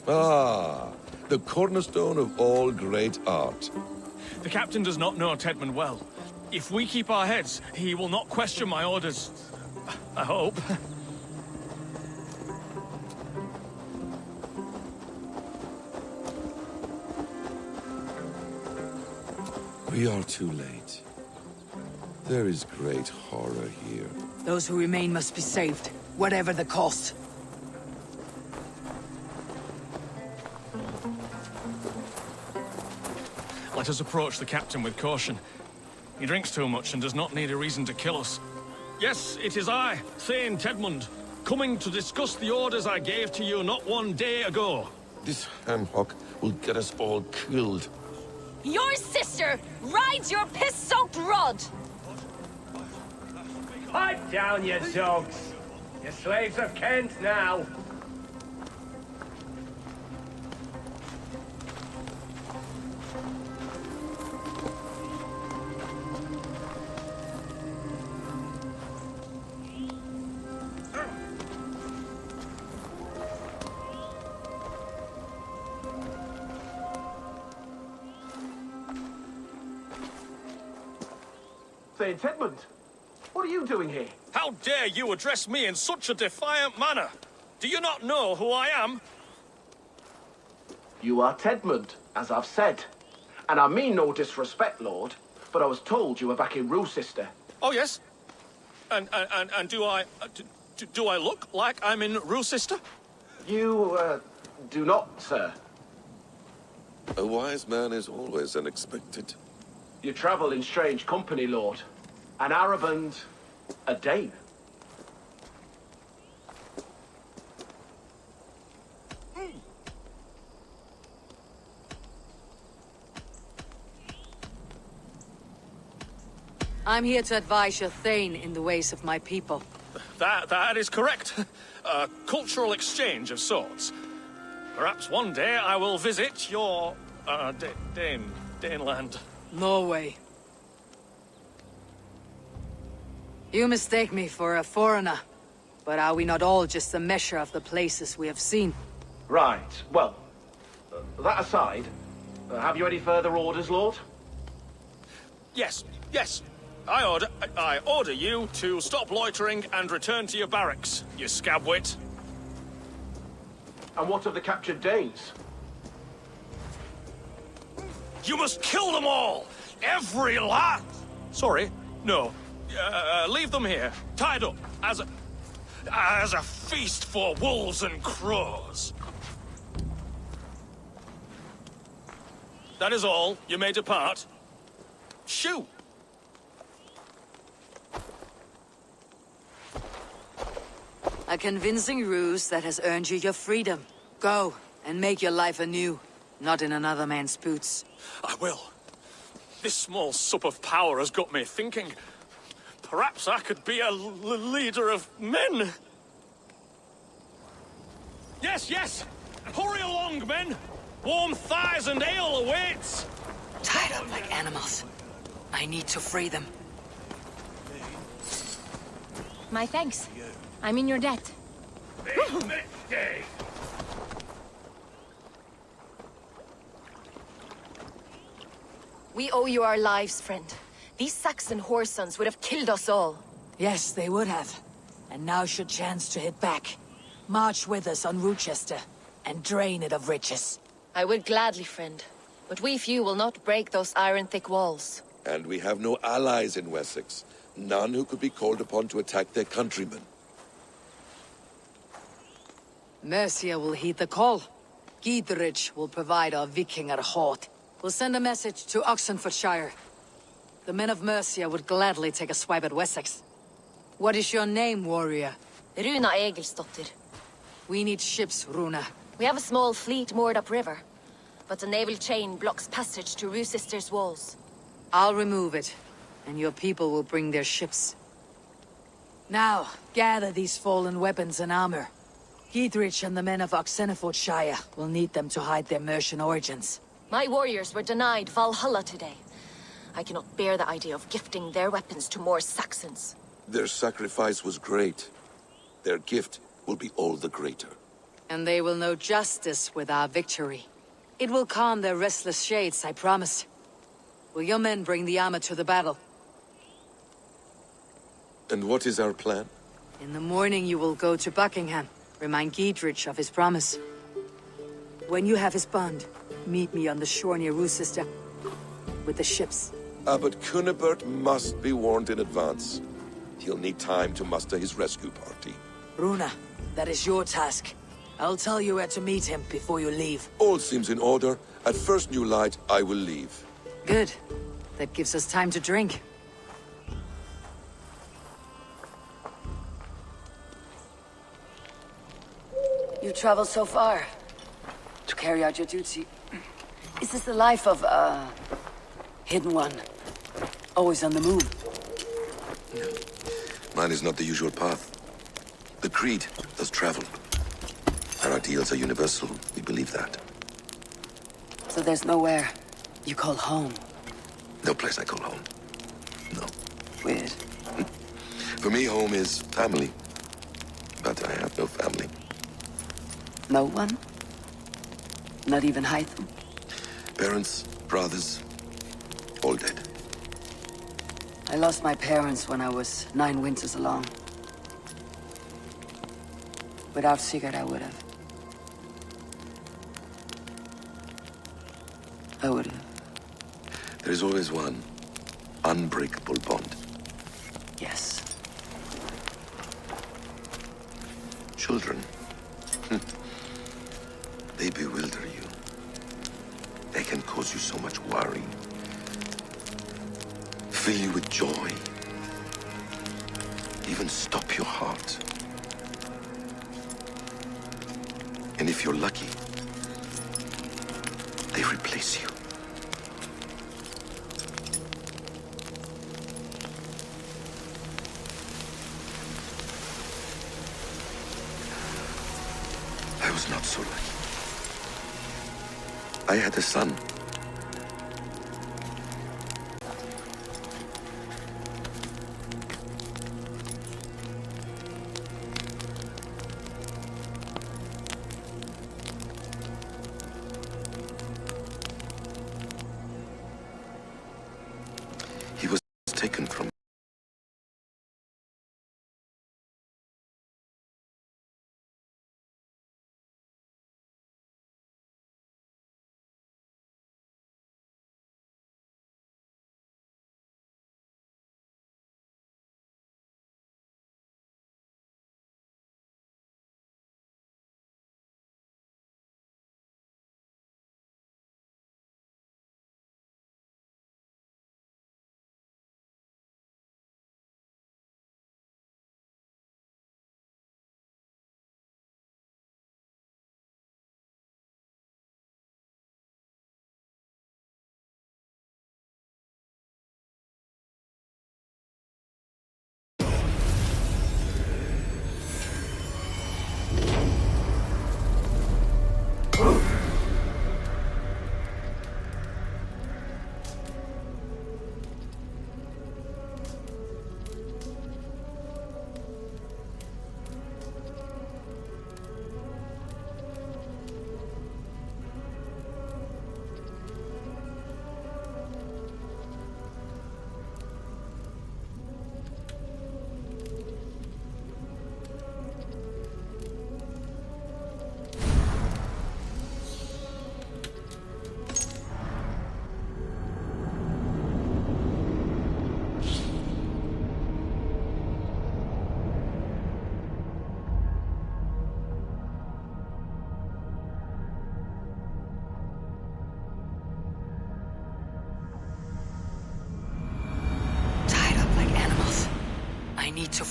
Ah, the cornerstone of all great art. The captain does not know Tedmund well. If we keep our heads, he will not question my orders. I hope. We are too late. There is great horror here. Those who remain must be saved, whatever the cost. Let us approach the captain with caution. He drinks too much and does not need a reason to kill us. Yes, it is I, Thane Tedmund, coming to discuss the orders I gave to you not one day ago. This hamhock will get us all killed. Your sister rides your piss-soaked rod! Pipe down, you dogs! You're slaves of Kent now! Thane Tedmund, what are you doing here? How dare you address me in such a defiant manner? Do you not know who I am? You are Tedmund, as I've said. And I mean no disrespect, Lord, but I was told you were back in Rochester. Oh, yes? And do I... do I look like I'm in Rochester? You, do not, sir. A wise man is always unexpected. You travel in strange company, Lord. An Arab and a Dane. I'm here to advise your Thane in the ways of my people. That is correct. A cultural exchange of sorts. Perhaps one day I will visit your, Daneland. Norway. You mistake me for a foreigner, but are we not all just a measure of the places we have seen? Right, well, that aside, have you any further orders, Lord? Yes. I order you to stop loitering and return to your barracks, you scabwit. And what of the captured Danes? You must kill them all! Every last... Sorry, no. Leave them here, tied up, as a feast for wolves and crows. That is all. You may depart. Shoot! A convincing ruse that has earned you your freedom. Go, and make your life anew, not in another man's boots. I will. This small sup of power has got me thinking. Perhaps I could be a leader of men. Yes! Hurry along, men! Warm thighs and ale awaits! Tied up like animals. I need to free them. My thanks. I'm in your debt. Big mistake! We owe you our lives, friend. These Saxon whoresons would have killed us all. Yes, they would have. And now's your chance to hit back. March with us on Rochester, and drain it of riches. I would gladly, friend. But we few will not break those iron-thick walls. And we have no allies in Wessex. None who could be called upon to attack their countrymen. Mercia will heed the call. Gidrich will provide our Vikingar Hort. We'll send a message to Oxenfordshire. The men of Mercia would gladly take a swipe at Wessex. What is your name, warrior? Runa Egilsdotter. We need ships, Runa. We have a small fleet moored upriver, but the naval chain blocks passage to Roosister's walls. I'll remove it, and your people will bring their ships. Now, gather these fallen weapons and armor. Gidrich and the men of Oxenfordshire will need them to hide their Mercian origins. My warriors were denied Valhalla today. I cannot bear the idea of gifting their weapons to more Saxons. Their sacrifice was great. Their gift will be all the greater. And they will know justice with our victory. It will calm their restless shades, I promise. Will your men bring the armor to the battle? And what is our plan? In the morning you will go to Buckingham. Remind Gidrich of his promise. When you have his bond, meet me on the shore near Roosister with the ships. Abbot Cunibert must be warned in advance. He'll need time to muster his rescue party. Runa, that is your task. I'll tell you where to meet him before you leave. All seems in order. At first new light, I will leave. Good. That gives us time to drink. You traveled so far to carry out your duty. Is this the life of a hidden one? Always on the move? Mine is not the usual path. The Creed does travel. Our ideals are universal. We believe that. So there's nowhere you call home? No place I call home. No. Weird. For me, home is family. But I have no family. No one? Not even Hytham? Parents, brothers, all dead. I lost my parents when I was 9 winters along. Without Sigurd, I would have. There is always one unbreakable bond. Yes. Children. They bewilder you. They can cause you so much worry. Fill you with joy. Even stop your heart. And if you're lucky, they replace you. I was not so lucky. I had a son. He was taken from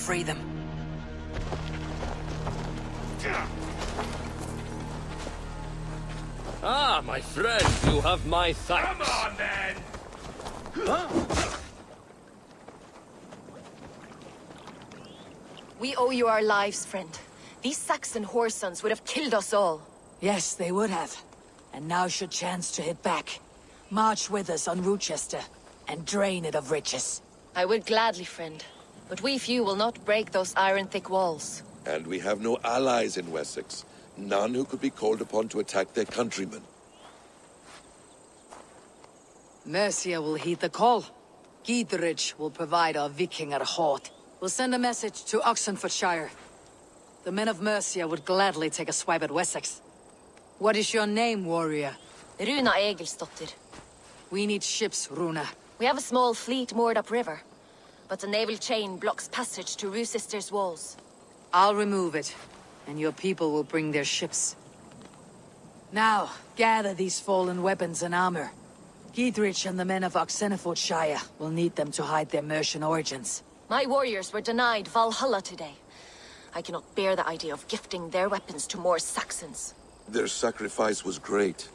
free them. Ah, my friend, you have my thanks. Come on, then! We owe you our lives, friend. These Saxon whoresons would have killed us all. Yes, they would have. And now's your chance to hit back. March with us on Rochester, and drain it of riches. I would gladly, friend. But we few will not break those iron-thick walls. And we have no allies in Wessex. None who could be called upon to attack their countrymen. Mercia will heed the call. Gidrich will provide our Vikingar Hort. We'll send a message to Oxenfordshire. The men of Mercia would gladly take a swipe at Wessex. What is your name, warrior? Runa Egilsdotter. We need ships, Runa. We have a small fleet moored upriver, but the naval chain blocks passage to Rochester's walls. I'll remove it, and your people will bring their ships. Now, gather these fallen weapons and armor. Gidrich and the men of Oxenfordshire will need them to hide their Mercian origins. My warriors were denied Valhalla today. I cannot bear the idea of gifting their weapons to more Saxons. Their sacrifice was great.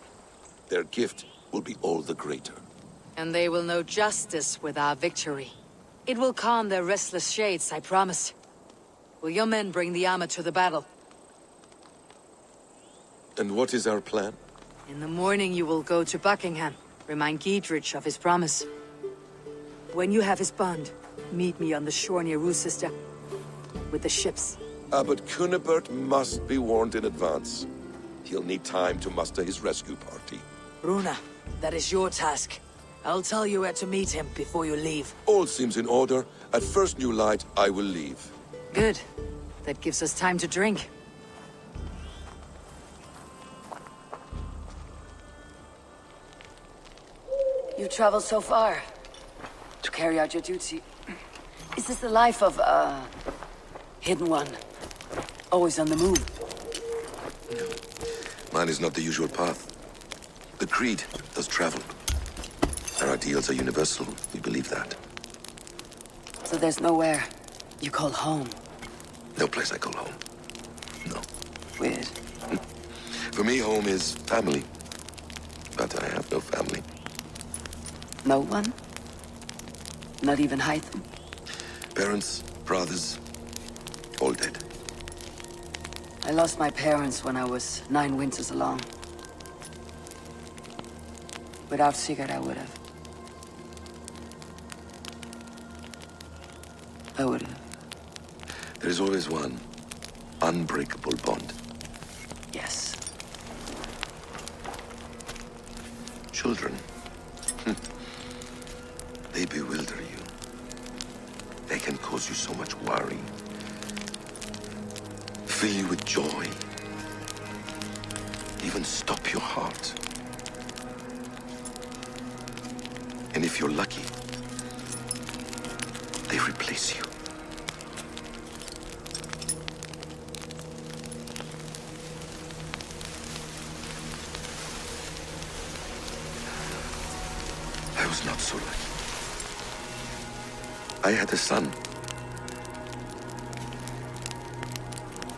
Their gift will be all the greater. And they will know justice with our victory. It will calm their restless shades, I promise. Will your men bring the armor to the battle? And what is our plan? In the morning you will go to Buckingham. Remind Gidrich of his promise. When you have his bond, meet me on the shore near Rochester with the ships. But Cunibert must be warned in advance. He'll need time to muster his rescue party. Runa, that is your task. I'll tell you where to meet him before you leave. All seems in order. At first new light, I will leave. Good. That gives us time to drink. You traveled so far to carry out your duty. Is this the life of a hidden one? Always on the move? Mine is not the usual path. The Creed does travel. Our ideals are universal. We believe that. So there's nowhere you call home? No place I call home. No. Weird. For me, home is family. But I have no family. No one? Not even Hytham? Parents, brothers, all dead. I lost my parents when I was 9 winters along. Without Sigurd, I would have. There is always one unbreakable bond. Yes. Children. They bewilder you. They can cause you so much worry. Fill you with joy. Even stop your heart. And if you're lucky, they replace you. I was not so lucky. I had a son.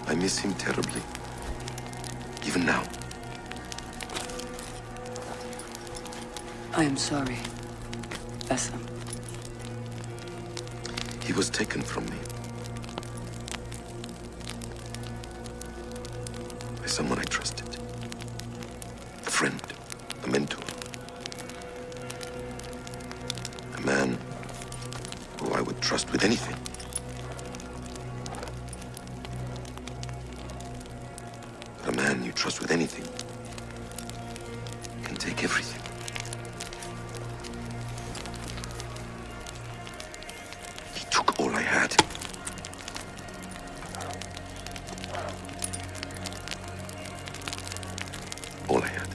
I miss him terribly. Even now. I am sorry, Bessa. He was taken from me. By someone I trusted. A friend, a mentor. A man who I would trust with anything. But a man you trust with anything can take everything. He took all I had. All I had.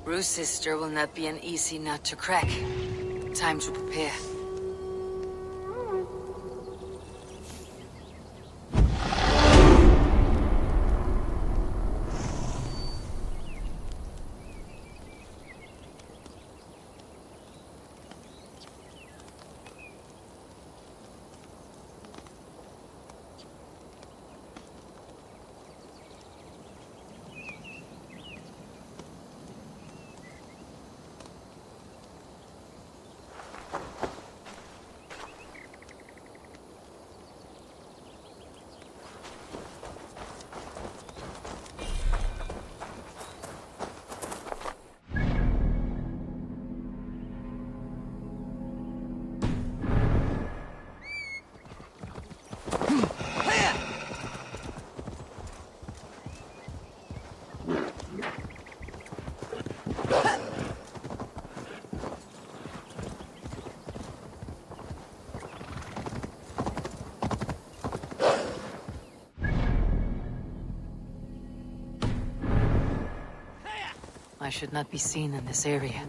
Rochester will not be an easy nut to crack. Time to prepare. I should not be seen in this area.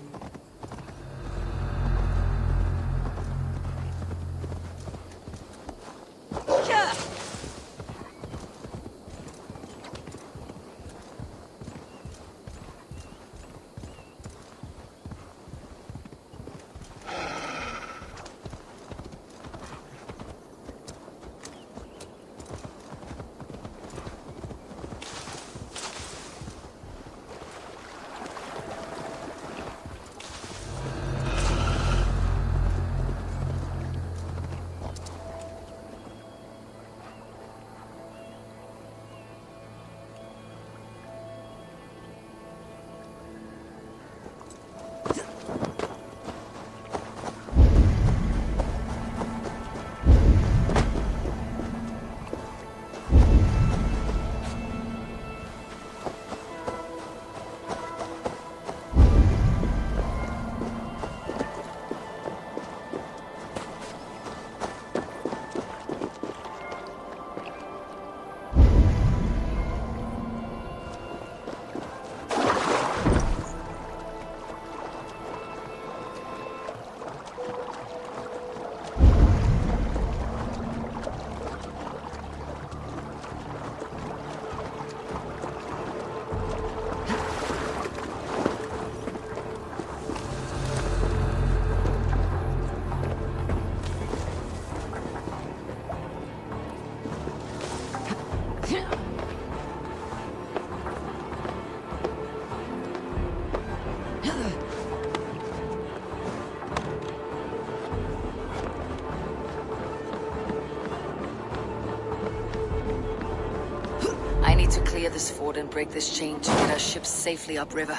I need to clear this fort and break this chain to get our ships safely upriver.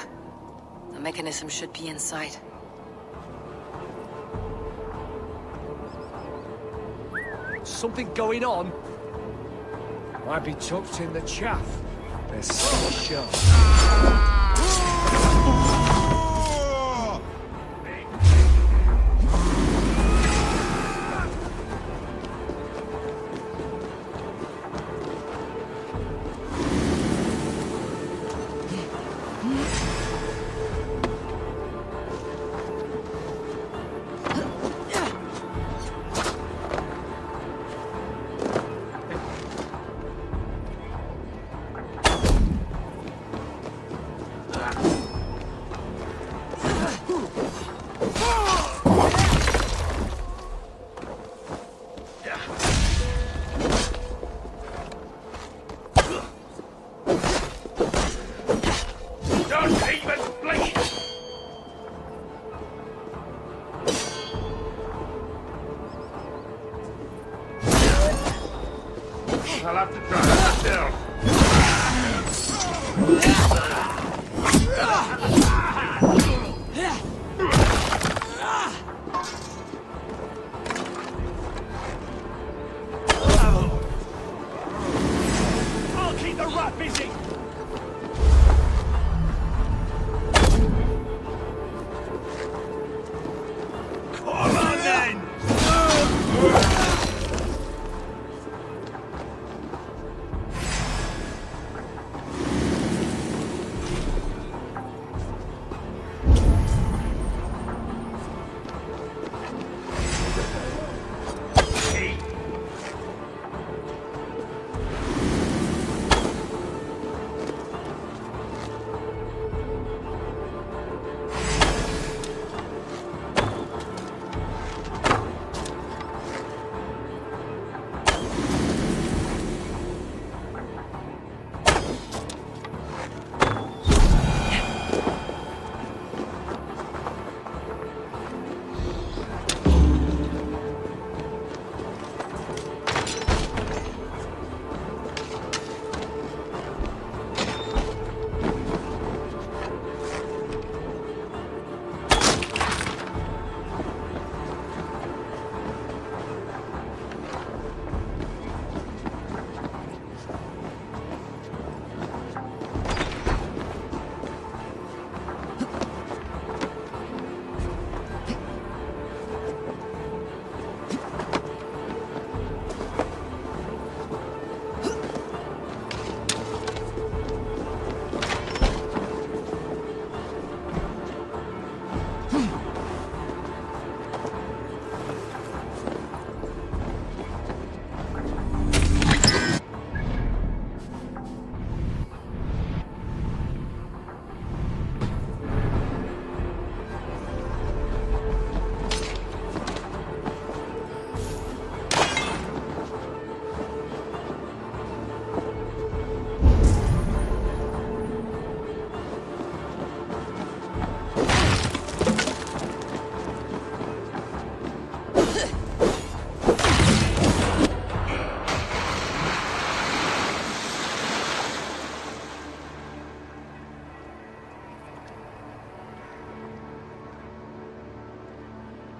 The mechanism should be inside. Something going on? Might be tucked in the chaff. There's still a show.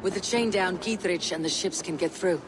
With the chain down, Gietrich and the ships can get through.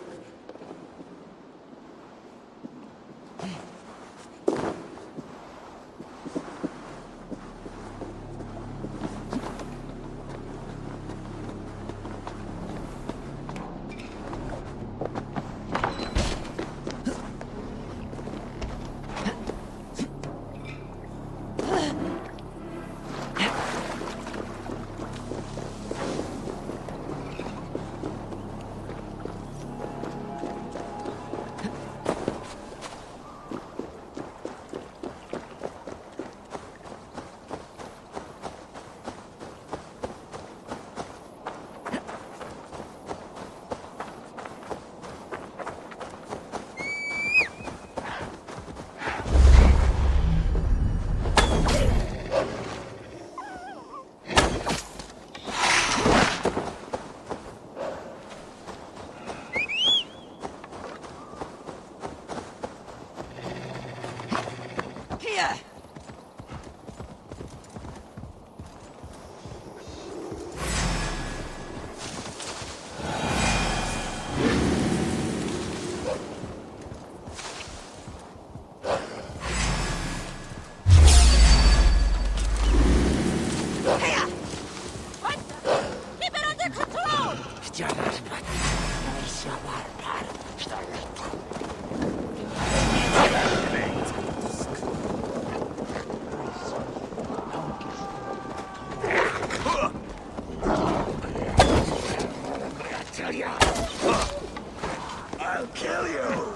I'll kill you!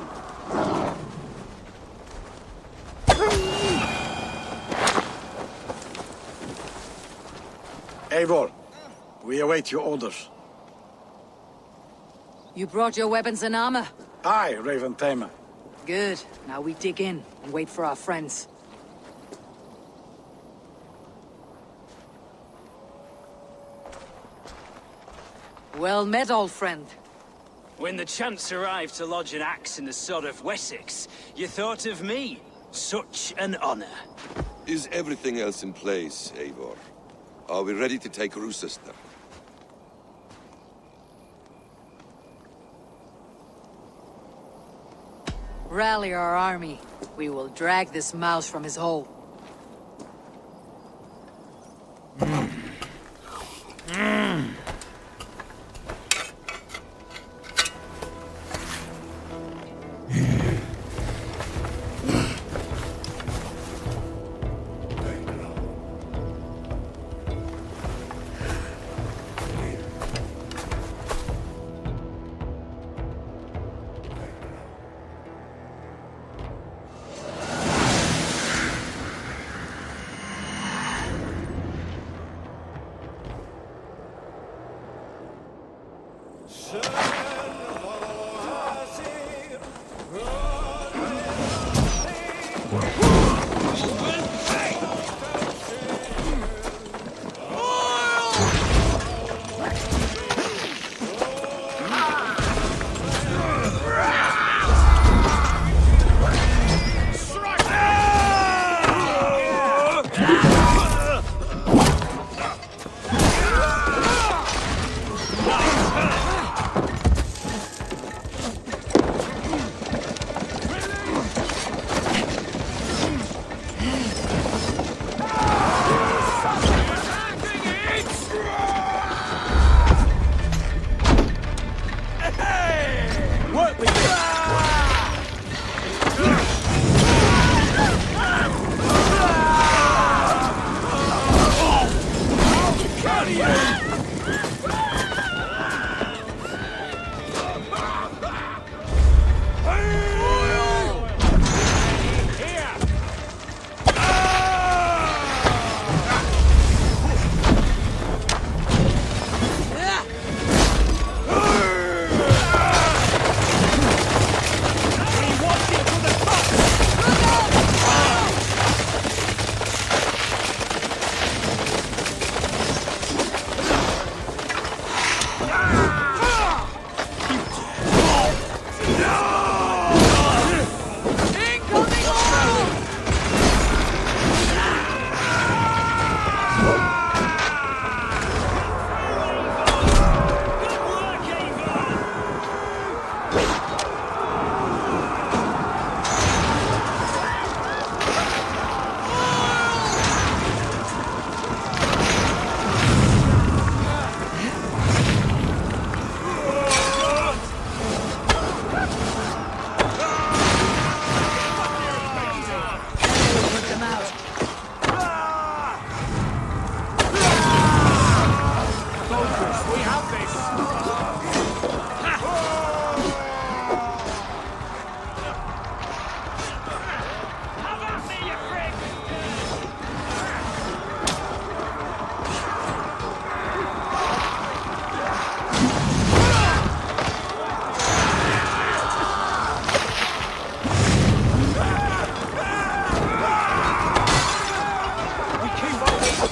Eivor, we await your orders. You brought your weapons and armor? Aye, Raven Tamer. Good. Now we dig in and wait for our friends. Well met, old friend. When the chance arrived to lodge an axe in the sod of Wessex, you thought of me. Such an honor. Is everything else in place, Eivor? Are we ready to take Rochester? Rally our army. We will drag this mouse from his hole.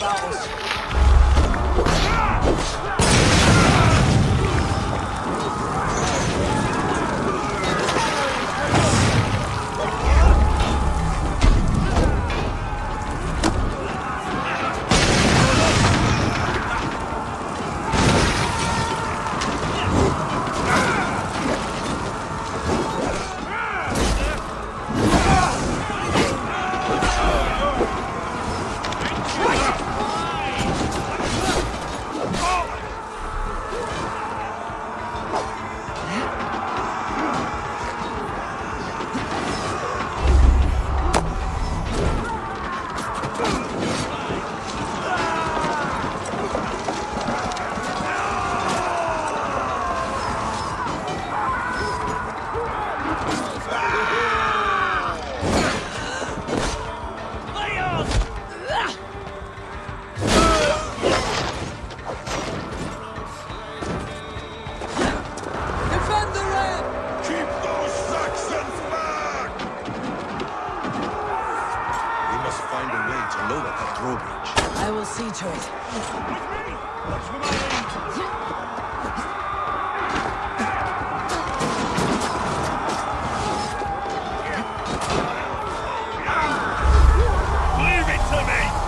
battles. I will see to it. Leave it to me!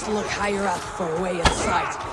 Look higher up for a way in sight.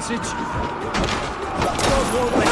advantage. That dog won't let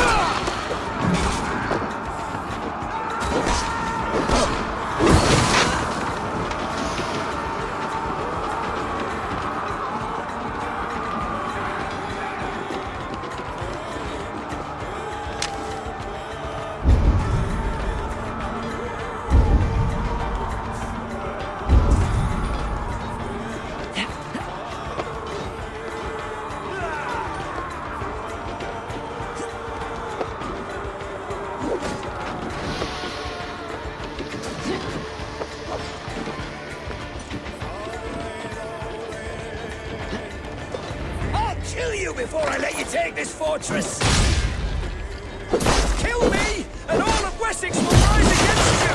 kill you before I let you take this fortress! Kill me, and all of Wessex will rise against you!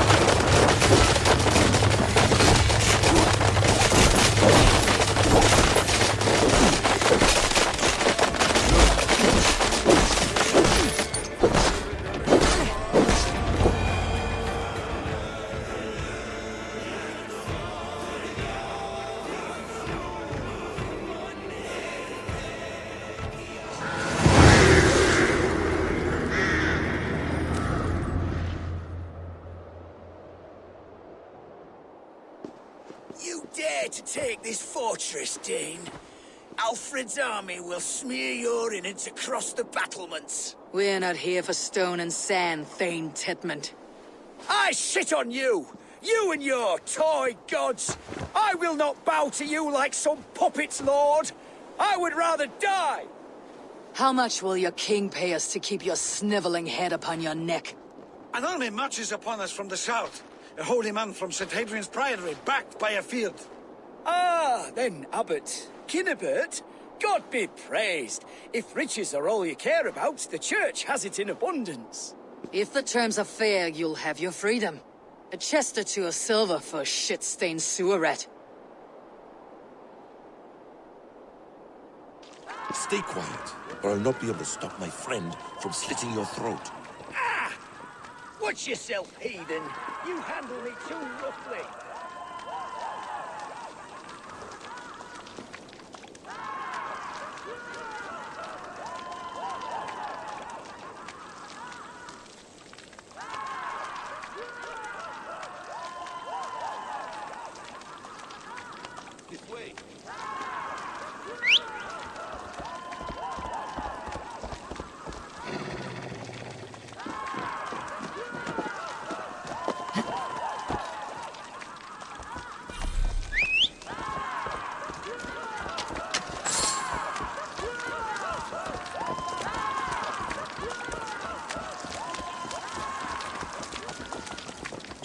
You dare to take this fortress, Dane? Alfred's army will smear your innards across the battlements. We're not here for stone and sand, Thane Tedmund. I shit on you! You and your toy gods! I will not bow to you like some puppet's lord! I would rather die! How much will your king pay us to keep your sniveling head upon your neck? An army marches upon us from the south. A holy man from St. Hadrian's Priory, backed by a field. Ah, then, Abbot. Kinnebert, God be praised. If riches are all you care about, the church has it in abundance. If the terms are fair, you'll have your freedom. A chest or two of silver for a shit-stained sewer rat. Stay quiet, or I'll not be able to stop my friend from slitting your throat. Ah! Watch yourself, heathen. You handle me too roughly. This way.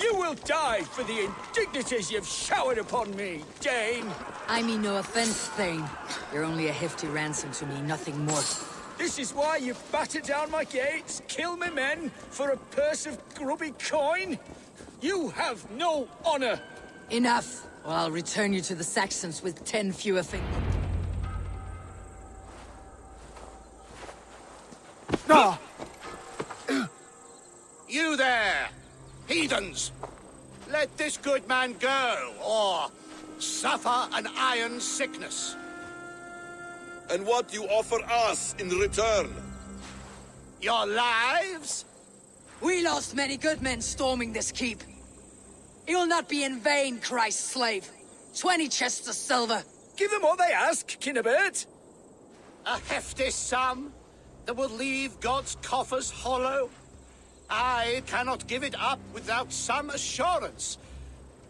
You will die for the indignities you've showered upon me, Dane. I mean no offense, Thane. You're only a hefty ransom to me, nothing more. This is why you batter down my gates, kill me men, for a purse of grubby coin? You have no honor! Enough, or I'll return you to the Saxons with 10 fewer fingers. Ah! You there! Heathens! Let this good man go, or suffer an iron sickness. And what you offer us in return? Your lives? We lost many good men storming this keep. It will not be in vain, Christ's slave. 20 chests of silver. Give them what they ask, Kinnebert. A hefty sum that will leave God's coffers hollow? I cannot give it up without some assurance.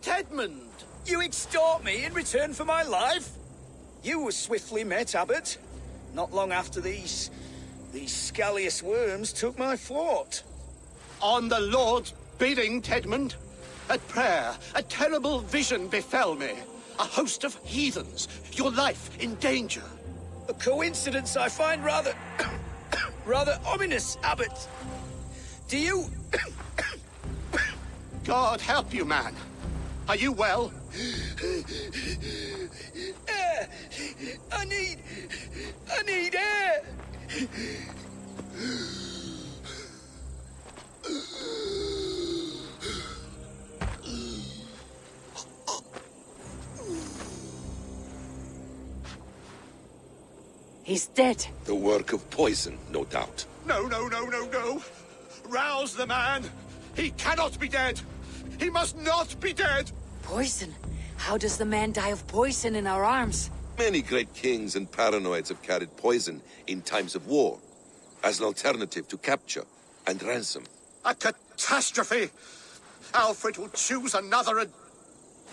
Tedmund! You extort me in return for my life? You were swiftly met, Abbot. Not long after these scallious worms took my fort. On the Lord's bidding, Tedmund. At prayer, a terrible vision befell me. A host of heathens, your life in danger. A coincidence I find rather... rather ominous, Abbot. Do you... God help you, man. Are you well? Air! I need air! He's dead. The work of poison, no doubt. No, no, no, no, no! Rouse the man! He cannot be dead! He must not be dead! Poison? How does the man die of poison in our arms? Many great kings and paranoids have carried poison in times of war, as an alternative to capture and ransom. A catastrophe! Alfred will choose another and...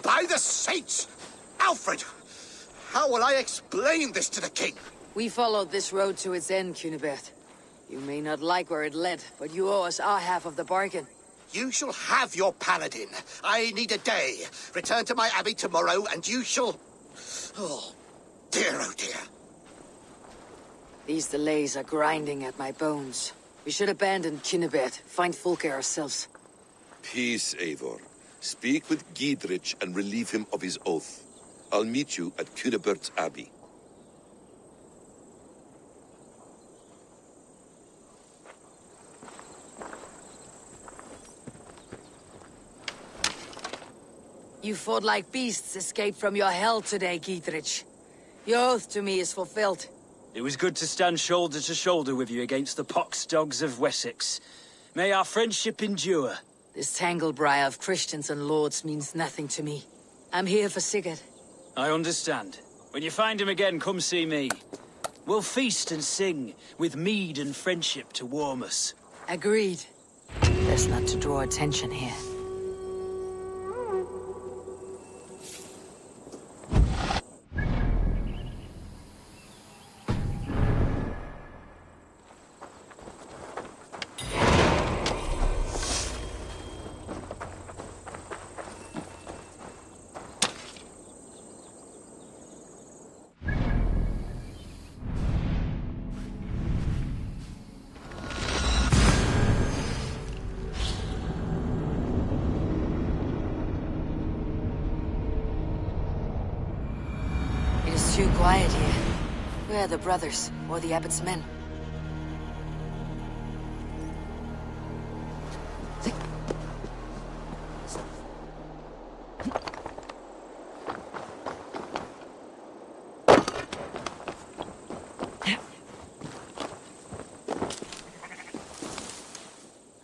By the saints! Alfred! How will I explain this to the king? We followed this road to its end, Cunibert. You may not like where it led, but you owe us our half of the bargain. You shall have your paladin. I need a day. Return to my abbey tomorrow, and you shall... Oh, dear, oh dear. These delays are grinding at my bones. We should abandon Cunibert, find Fulke ourselves. Peace, Eivor. Speak with Giedrich and relieve him of his oath. I'll meet you at Cunibert's abbey. You fought like beasts escaped from your hell today, Giedrich. Your oath to me is fulfilled. It was good to stand shoulder to shoulder with you against the pox dogs of Wessex. May our friendship endure. This tangle-briar of Christians and lords means nothing to me. I'm here for Sigurd. I understand. When you find him again, come see me. We'll feast and sing, with mead and friendship to warm us. Agreed. Best not to draw attention here. Too quiet here. Where are the brothers, or the abbot's men?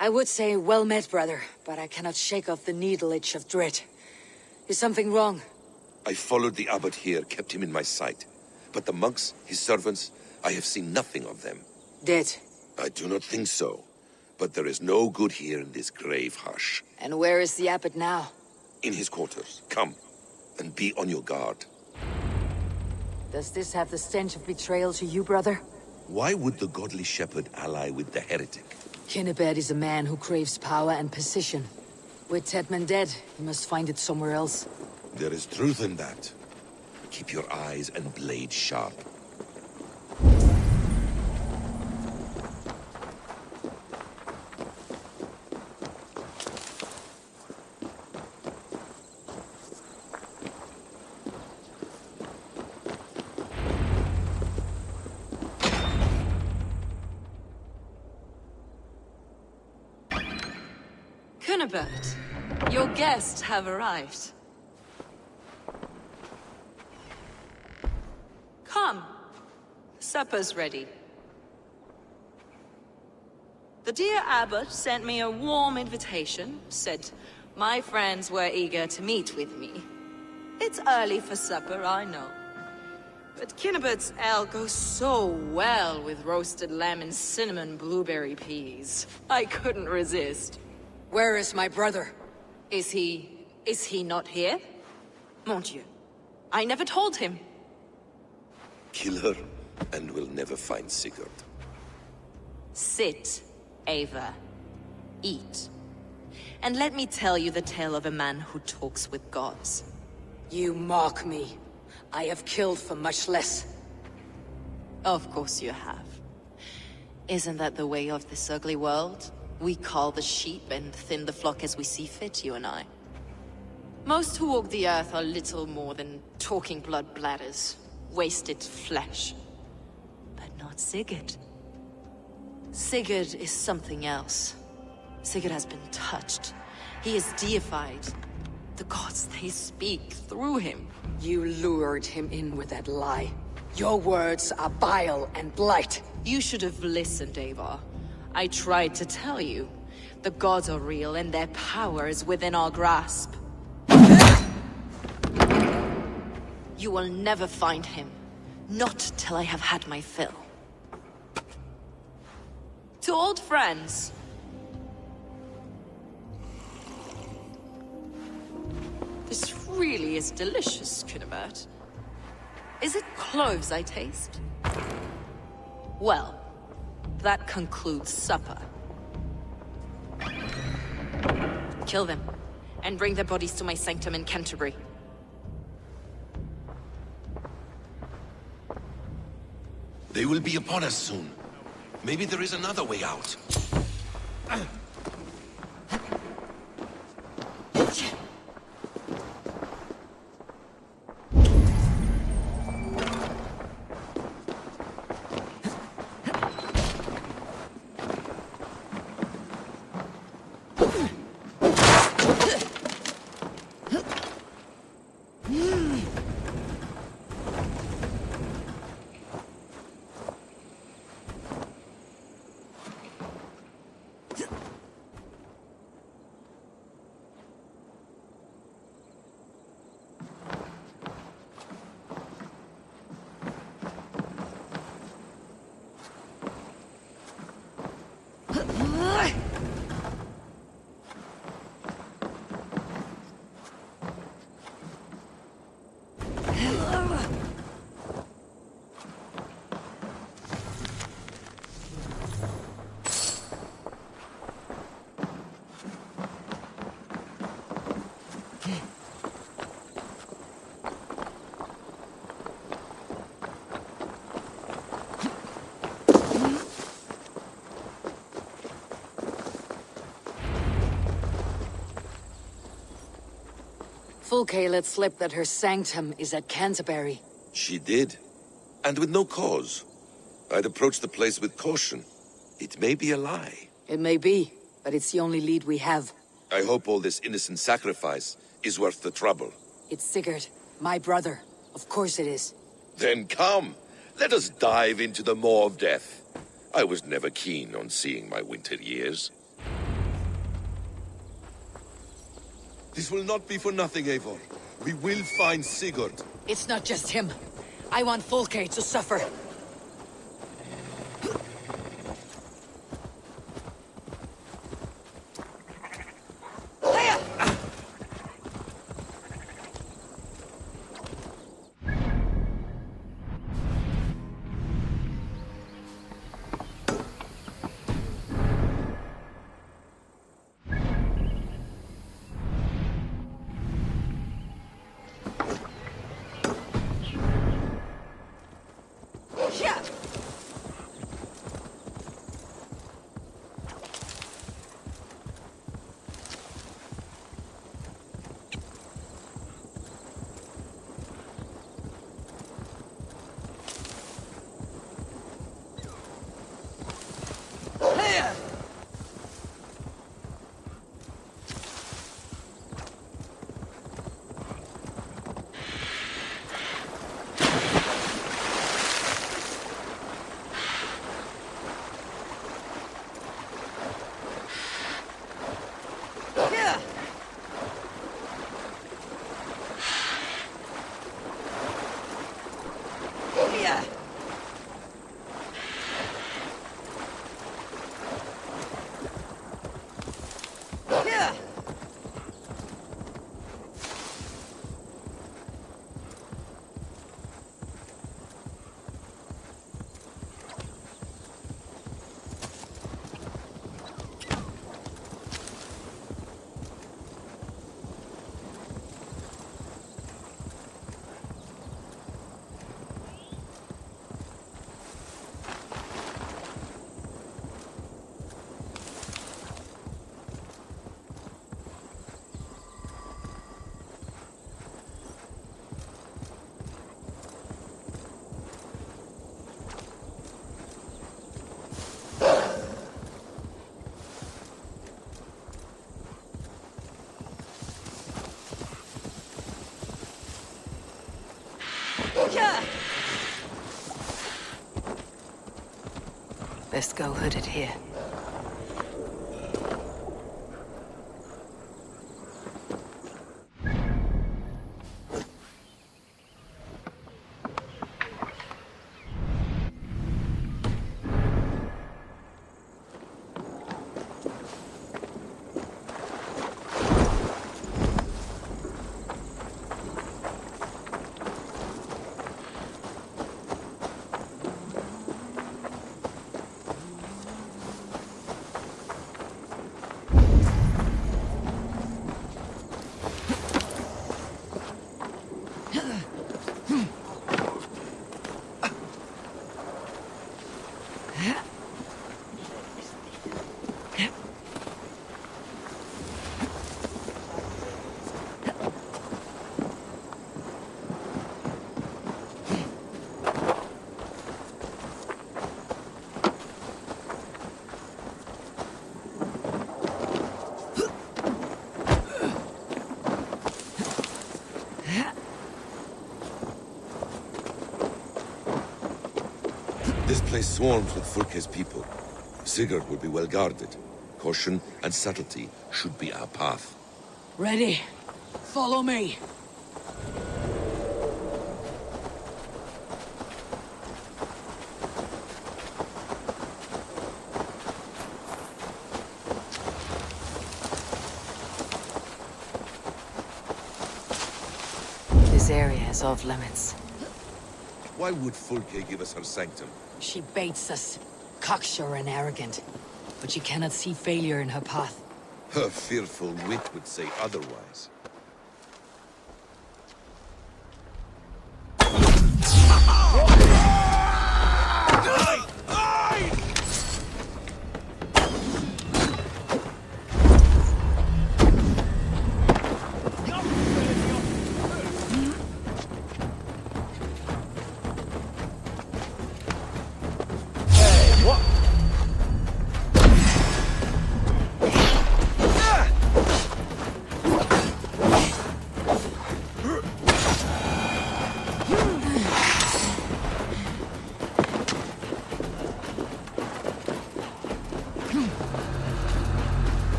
I would say well met, brother, but I cannot shake off the needle itch of dread. Is something wrong? I followed the abbot here, kept him in my sight. But the monks, his servants, I have seen nothing of them. Dead? I do not think so. But there is no good here in this grave hush. And where is the abbot now? In his quarters. Come, and be on your guard. Does this have the stench of betrayal to you, brother? Why would the godly shepherd ally with the heretic? Cunibert is a man who craves power and position. With Tedman dead, he must find it somewhere else. There is truth in that. Keep your eyes and blade sharp. Cunibert, your guests have arrived. Come. Supper's ready. The dear abbot sent me a warm invitation, said my friends were eager to meet with me. It's early for supper, I know. But Cunibert's ale goes so well with roasted lamb and cinnamon blueberry peas. I couldn't resist. Where is my brother? Is he not here? Mon Dieu. I never told him. Kill her, and we'll never find Sigurd. Sit, Ava. Eat. And let me tell you the tale of a man who talks with gods. You mock me. I have killed for much less. Of course you have. Isn't that the way of this ugly world? We cull the sheep and thin the flock as we see fit, you and I. Most who walk the earth are little more than talking blood bladders. Wasted flesh. But not Sigurd. Sigurd is something else. Sigurd has been touched. He is deified. The gods, they speak through him. You lured him in with that lie. Your words are bile and blight. You should have listened, Avar. I tried to tell you. The gods are real and their power is within our grasp. You will never find him. Not till I have had my fill. To old friends. This really is delicious, Kinnebert. Is it cloves I taste? Well, that concludes supper. Kill them, and bring their bodies to my sanctum in Canterbury. They will be upon us soon. Maybe there is another way out. Fulke let slip that her sanctum is at Canterbury. She did. And with no cause. I'd approach the place with caution. It may be a lie. It may be, but it's the only lead we have. I hope all this innocent sacrifice is worth the trouble. It's Sigurd, my brother. Of course it is. Then come. Let us dive into the maw of death. I was never keen on seeing my winter years. This will not be for nothing, Eivor. We will find Sigurd. It's not just him. I want Fulke to suffer. Best go hooded here. This place swarms with Fulke's people. Sigurd will be well guarded. Caution and subtlety should be our path. Ready? Follow me. This area is off limits. Why would Fulke give us her sanctum? She baits us, cocksure and arrogant. But she cannot see failure in her path. Her fearful wit would say otherwise.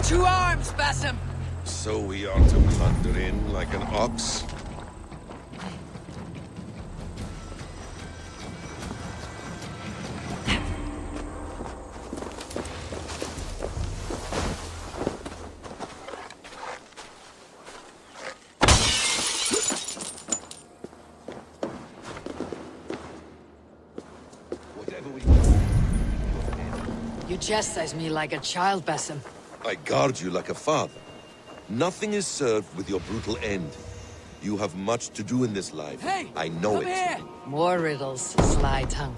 Two arms, Basim! So we are to plunder in like an ox? You chastise me like a child, Basim. I guard you like a father. Nothing is served with your brutal end. You have much to do in this life. Hey, I know come it. here. More riddles, sly tongue.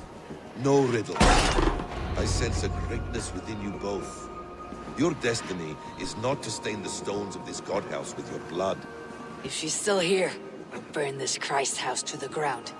No riddle. I sense a greatness within you both. Your destiny is not to stain the stones of this godhouse with your blood. If she's still here, I'll burn this Christ house to the ground.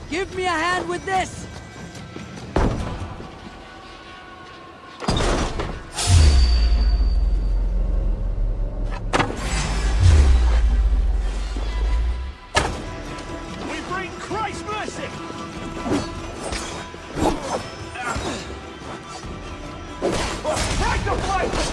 Give me a hand with this! We bring Christ's mercy! Break the fight!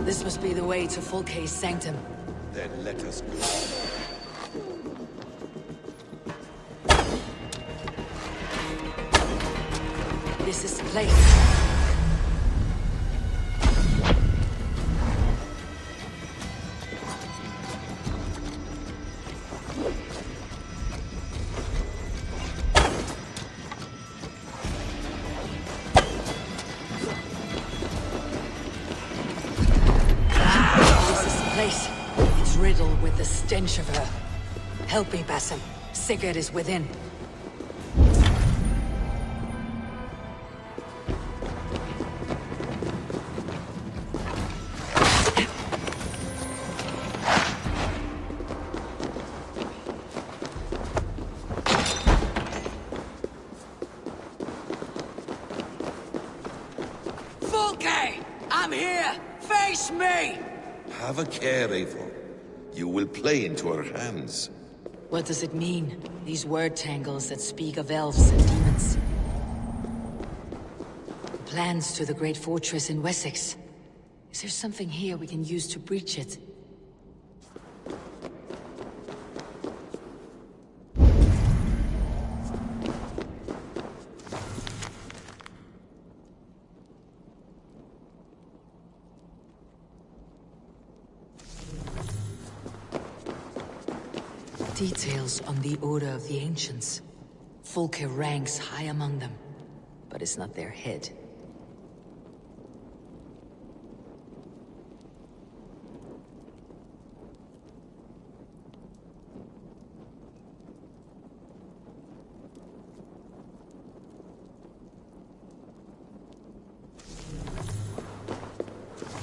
This must be the way to Fulke's sanctum. Then let us go. This is the place. It's riddled with the stench of her. Help me, Basim. Sigurd is within. Fulke! I'm here! Face me! Have a care, Eivor. You will play into our hands. What does it mean? These word tangles that speak of elves and demons. Plans to the great fortress in Wessex. Is there something here we can use to breach it? Details on the Order of the Ancients. Fulke ranks high among them, but it's not their head.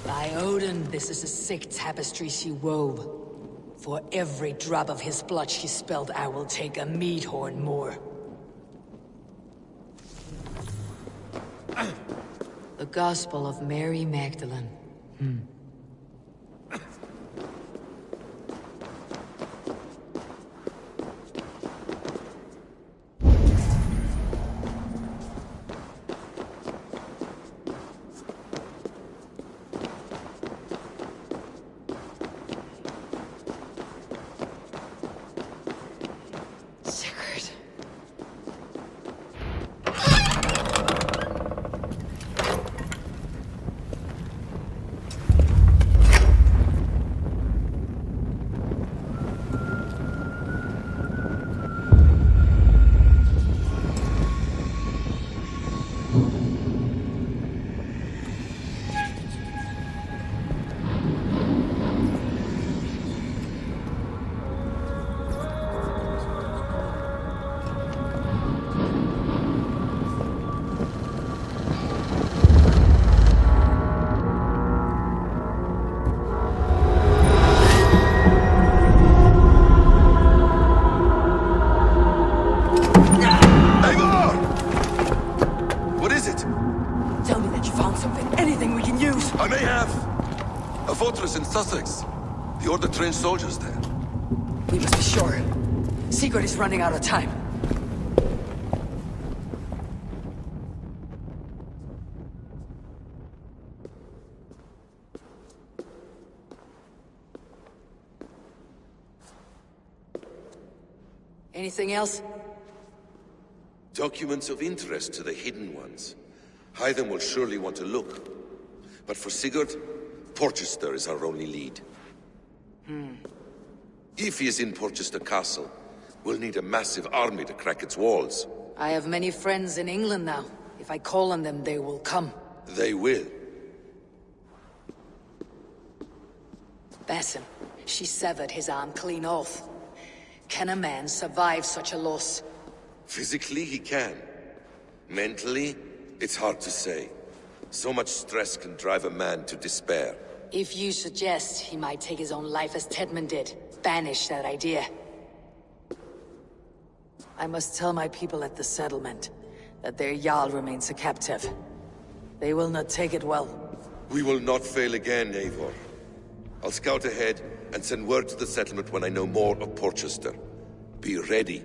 By Odin, this is a sick tapestry she wove. For every drop of his blood she spilled, I will take a mead horn more. The Gospel of Mary Magdalene. In Sussex. The Order trained soldiers there. We must be sure. Sigurd is running out of time. Anything else? Documents of interest to the Hidden Ones. Hyden will surely want to look. But for Sigurd, Porchester is our only lead. If he is in Porchester Castle, we'll need a massive army to crack its walls. I have many friends in England now. If I call on them, they will come. They will. Basim, she severed his arm clean off. Can a man survive such a loss? Physically, he can. Mentally, it's hard to say. So much stress can drive a man to despair. If you suggest he might take his own life as Tedman did, banish that idea. I must tell my people at the settlement that their Jarl remains a captive. They will not take it well. We will not fail again, Eivor. I'll scout ahead and send word to the settlement when I know more of Porchester. Be ready.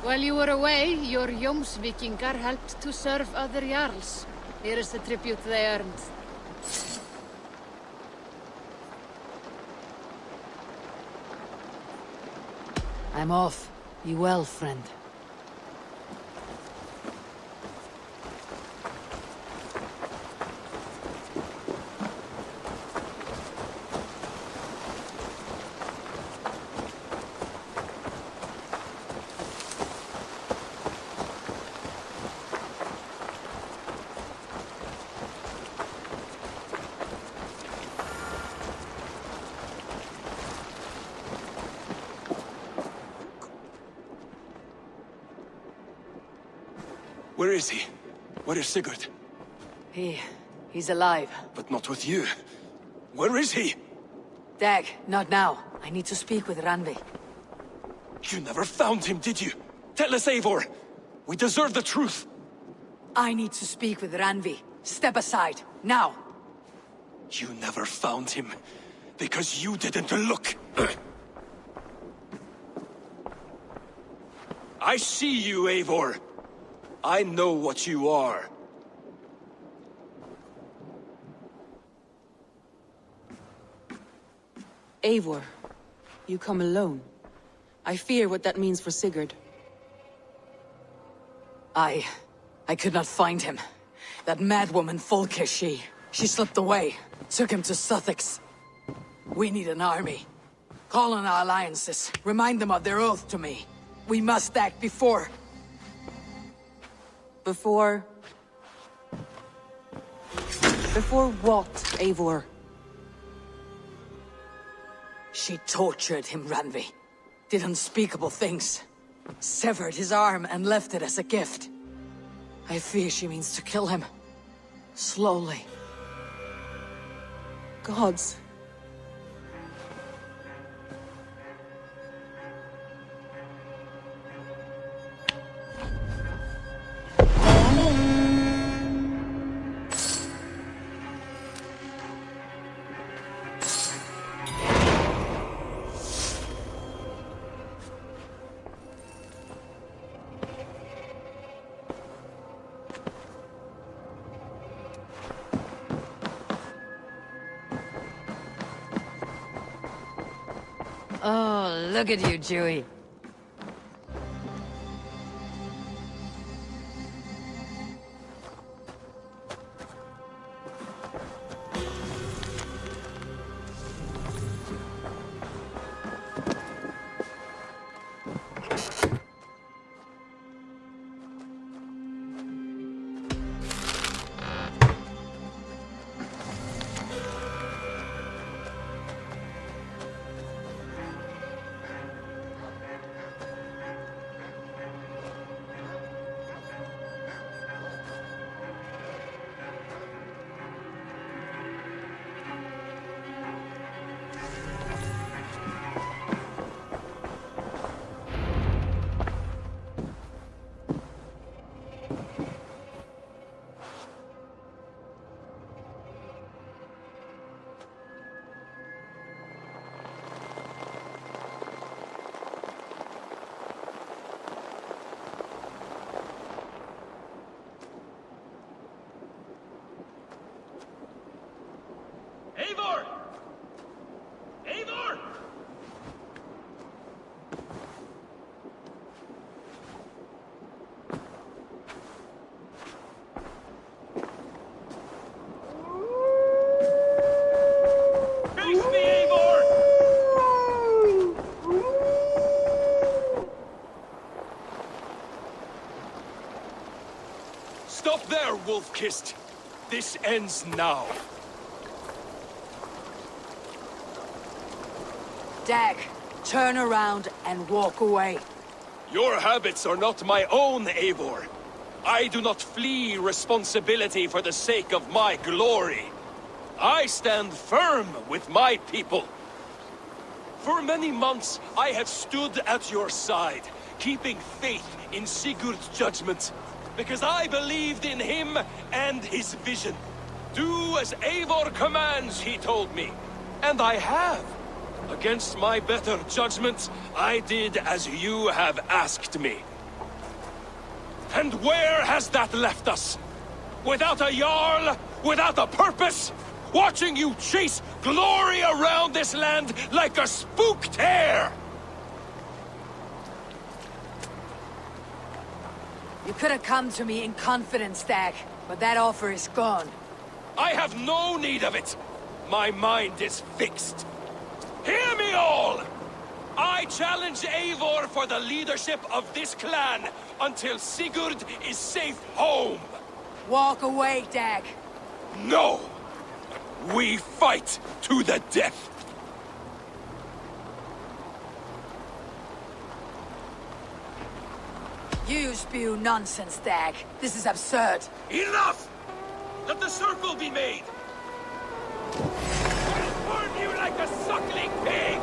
While you were away, your Jómsvíkingar helped to serve other Jarls. Here is the tribute they earned. I'm off. Be well, friend. Where is he? Where is Sigurd? He's alive. But not with you. Where is he? Dag, not now. I need to speak with Randvi. You never found him, did you? Tell us, Eivor. We deserve the truth. I need to speak with Randvi. Step aside, now. You never found him, because you didn't look. I see you, Eivor. I know what you are. Eivor, you come alone. I fear what that means for Sigurd. I could not find him. That madwoman Folke, she slipped away. Took him to Sussex. We need an army. Call on our alliances. Remind them of their oath to me. We must act before... Before what, Eivor? She tortured him, Randvi. Did unspeakable things. Severed his arm and left it as a gift. I fear she means to kill him. Slowly. Gods. Oh, look at you, Dewey. Eivor! Eivor! Face me, Eivor! Stop there, Wolf-Kissed. This ends now. Dag, turn around and walk away. Your habits are not my own, Eivor. I do not flee responsibility for the sake of my glory. I stand firm with my people. For many months, I have stood at your side, keeping faith in Sigurd's judgment, because I believed in him and his vision. Do as Eivor commands, he told me. And I have. Against my better judgment, I did as you have asked me. And where has that left us? Without a Jarl? Without a purpose? Watching you chase glory around this land like a spooked hare! You could have come to me in confidence, Dag, but that offer is gone. I have no need of it! My mind is fixed. Hear me all! I challenge Eivor for the leadership of this clan until Sigurd is safe home! Walk away, Dag. No! We fight to the death! You spew nonsense, Dag. This is absurd. Enough! Let the circle be made! I'll burn you like a suckling pig!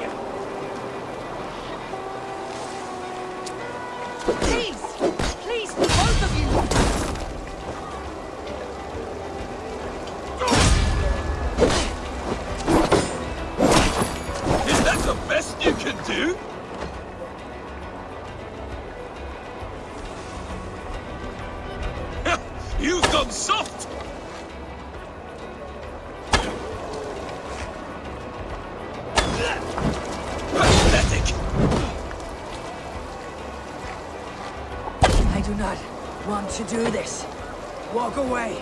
Please! Please, both of you! Is that the best you can do? You've gone soft! Pathetic! I do not want to do this. Walk away.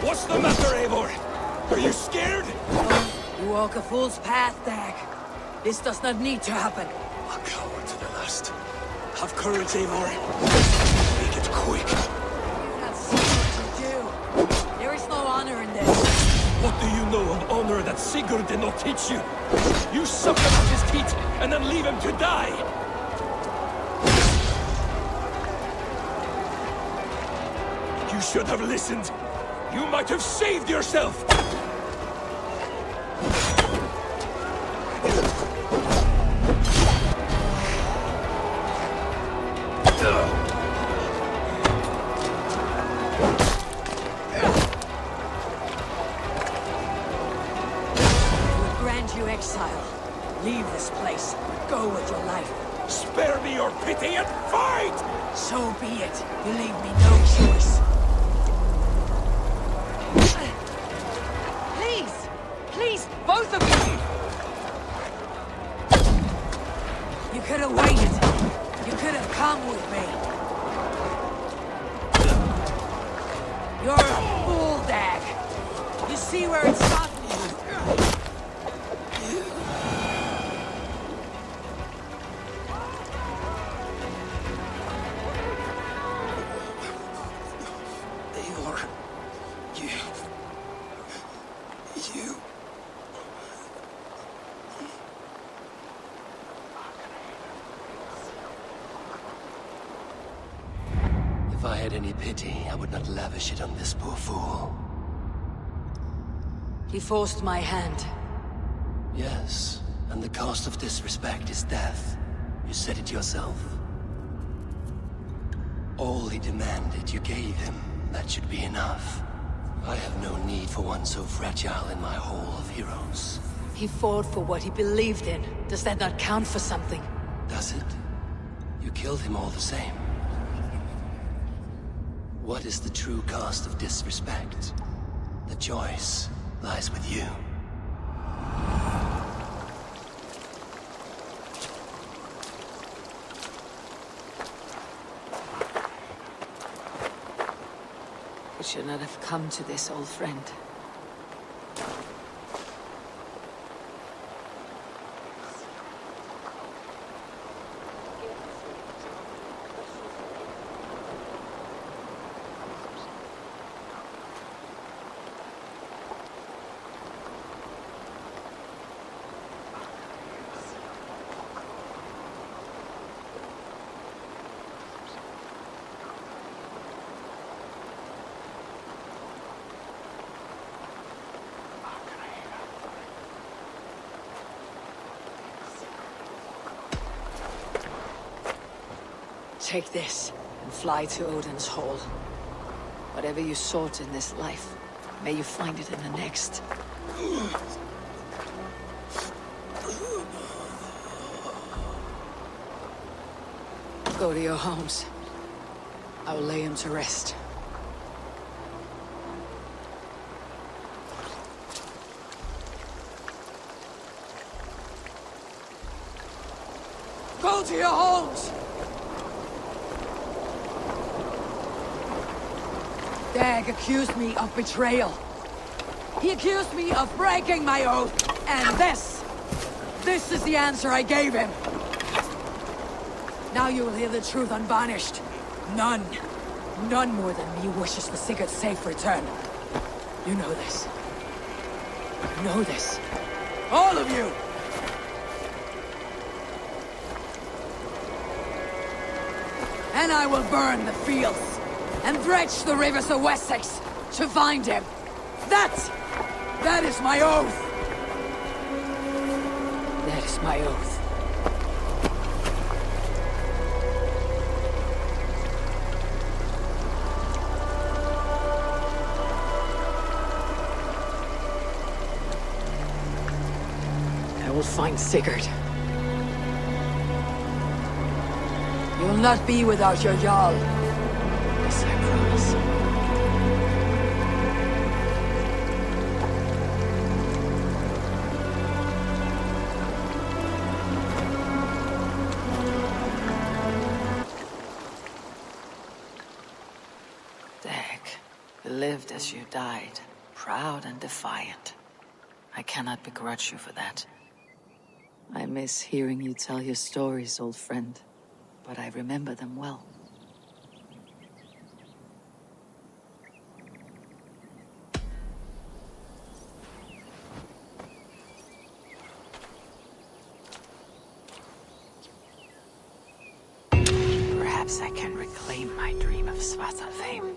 What's the matter, Eivor? Are you scared? You walk a fool's path, Dag. This does not need to happen. A coward to the last. Have courage, Eivor. Make it quick. You not see what you do. There is no honor in this. What do you know of honor that Sigurd did not teach you? You suck him at his teeth and then leave him to die! You should have listened. You might have saved yourself! Leave this place. Go with your life. Spare me your pity and fight! So be it. You leave me no choice. Please! Please, both of you! You could have waited. You could have come with me. You're a fool, Dag. You see where it's gotten you. If I had any pity, I would not lavish it on this poor fool. He forced my hand. Yes, and the cost of disrespect is death. You said it yourself. All he demanded, you gave him. That should be enough. I have no need for one so fragile in my hall of heroes. He fought for what he believed in. Does that not count for something? Does it? You killed him all the same. What is the true cost of disrespect? The choice lies with you. We should not have come to this, old friend. Take this, and fly to Odin's Hall. Whatever you sought in this life, may you find it in the next. Go to your homes. I will lay him to rest. Go to your homes! Dag accused me of betrayal. He accused me of breaking my oath, and this is the answer I gave him. Now you will hear the truth unvarnished. None more than me wishes for Sigurd's safe return. You know this. Know this. All of you! And I will burn the fields, and dredge the rivers of Wessex, to find him. That is my oath! That is my oath. I will find Sigurd. You'll not be without your Jarl. This I promise. You lived as you died, proud and defiant. I cannot begrudge you for that. I miss hearing you tell your stories, old friend, but I remember them well. Perhaps I can reclaim my dream of Svartalfheim.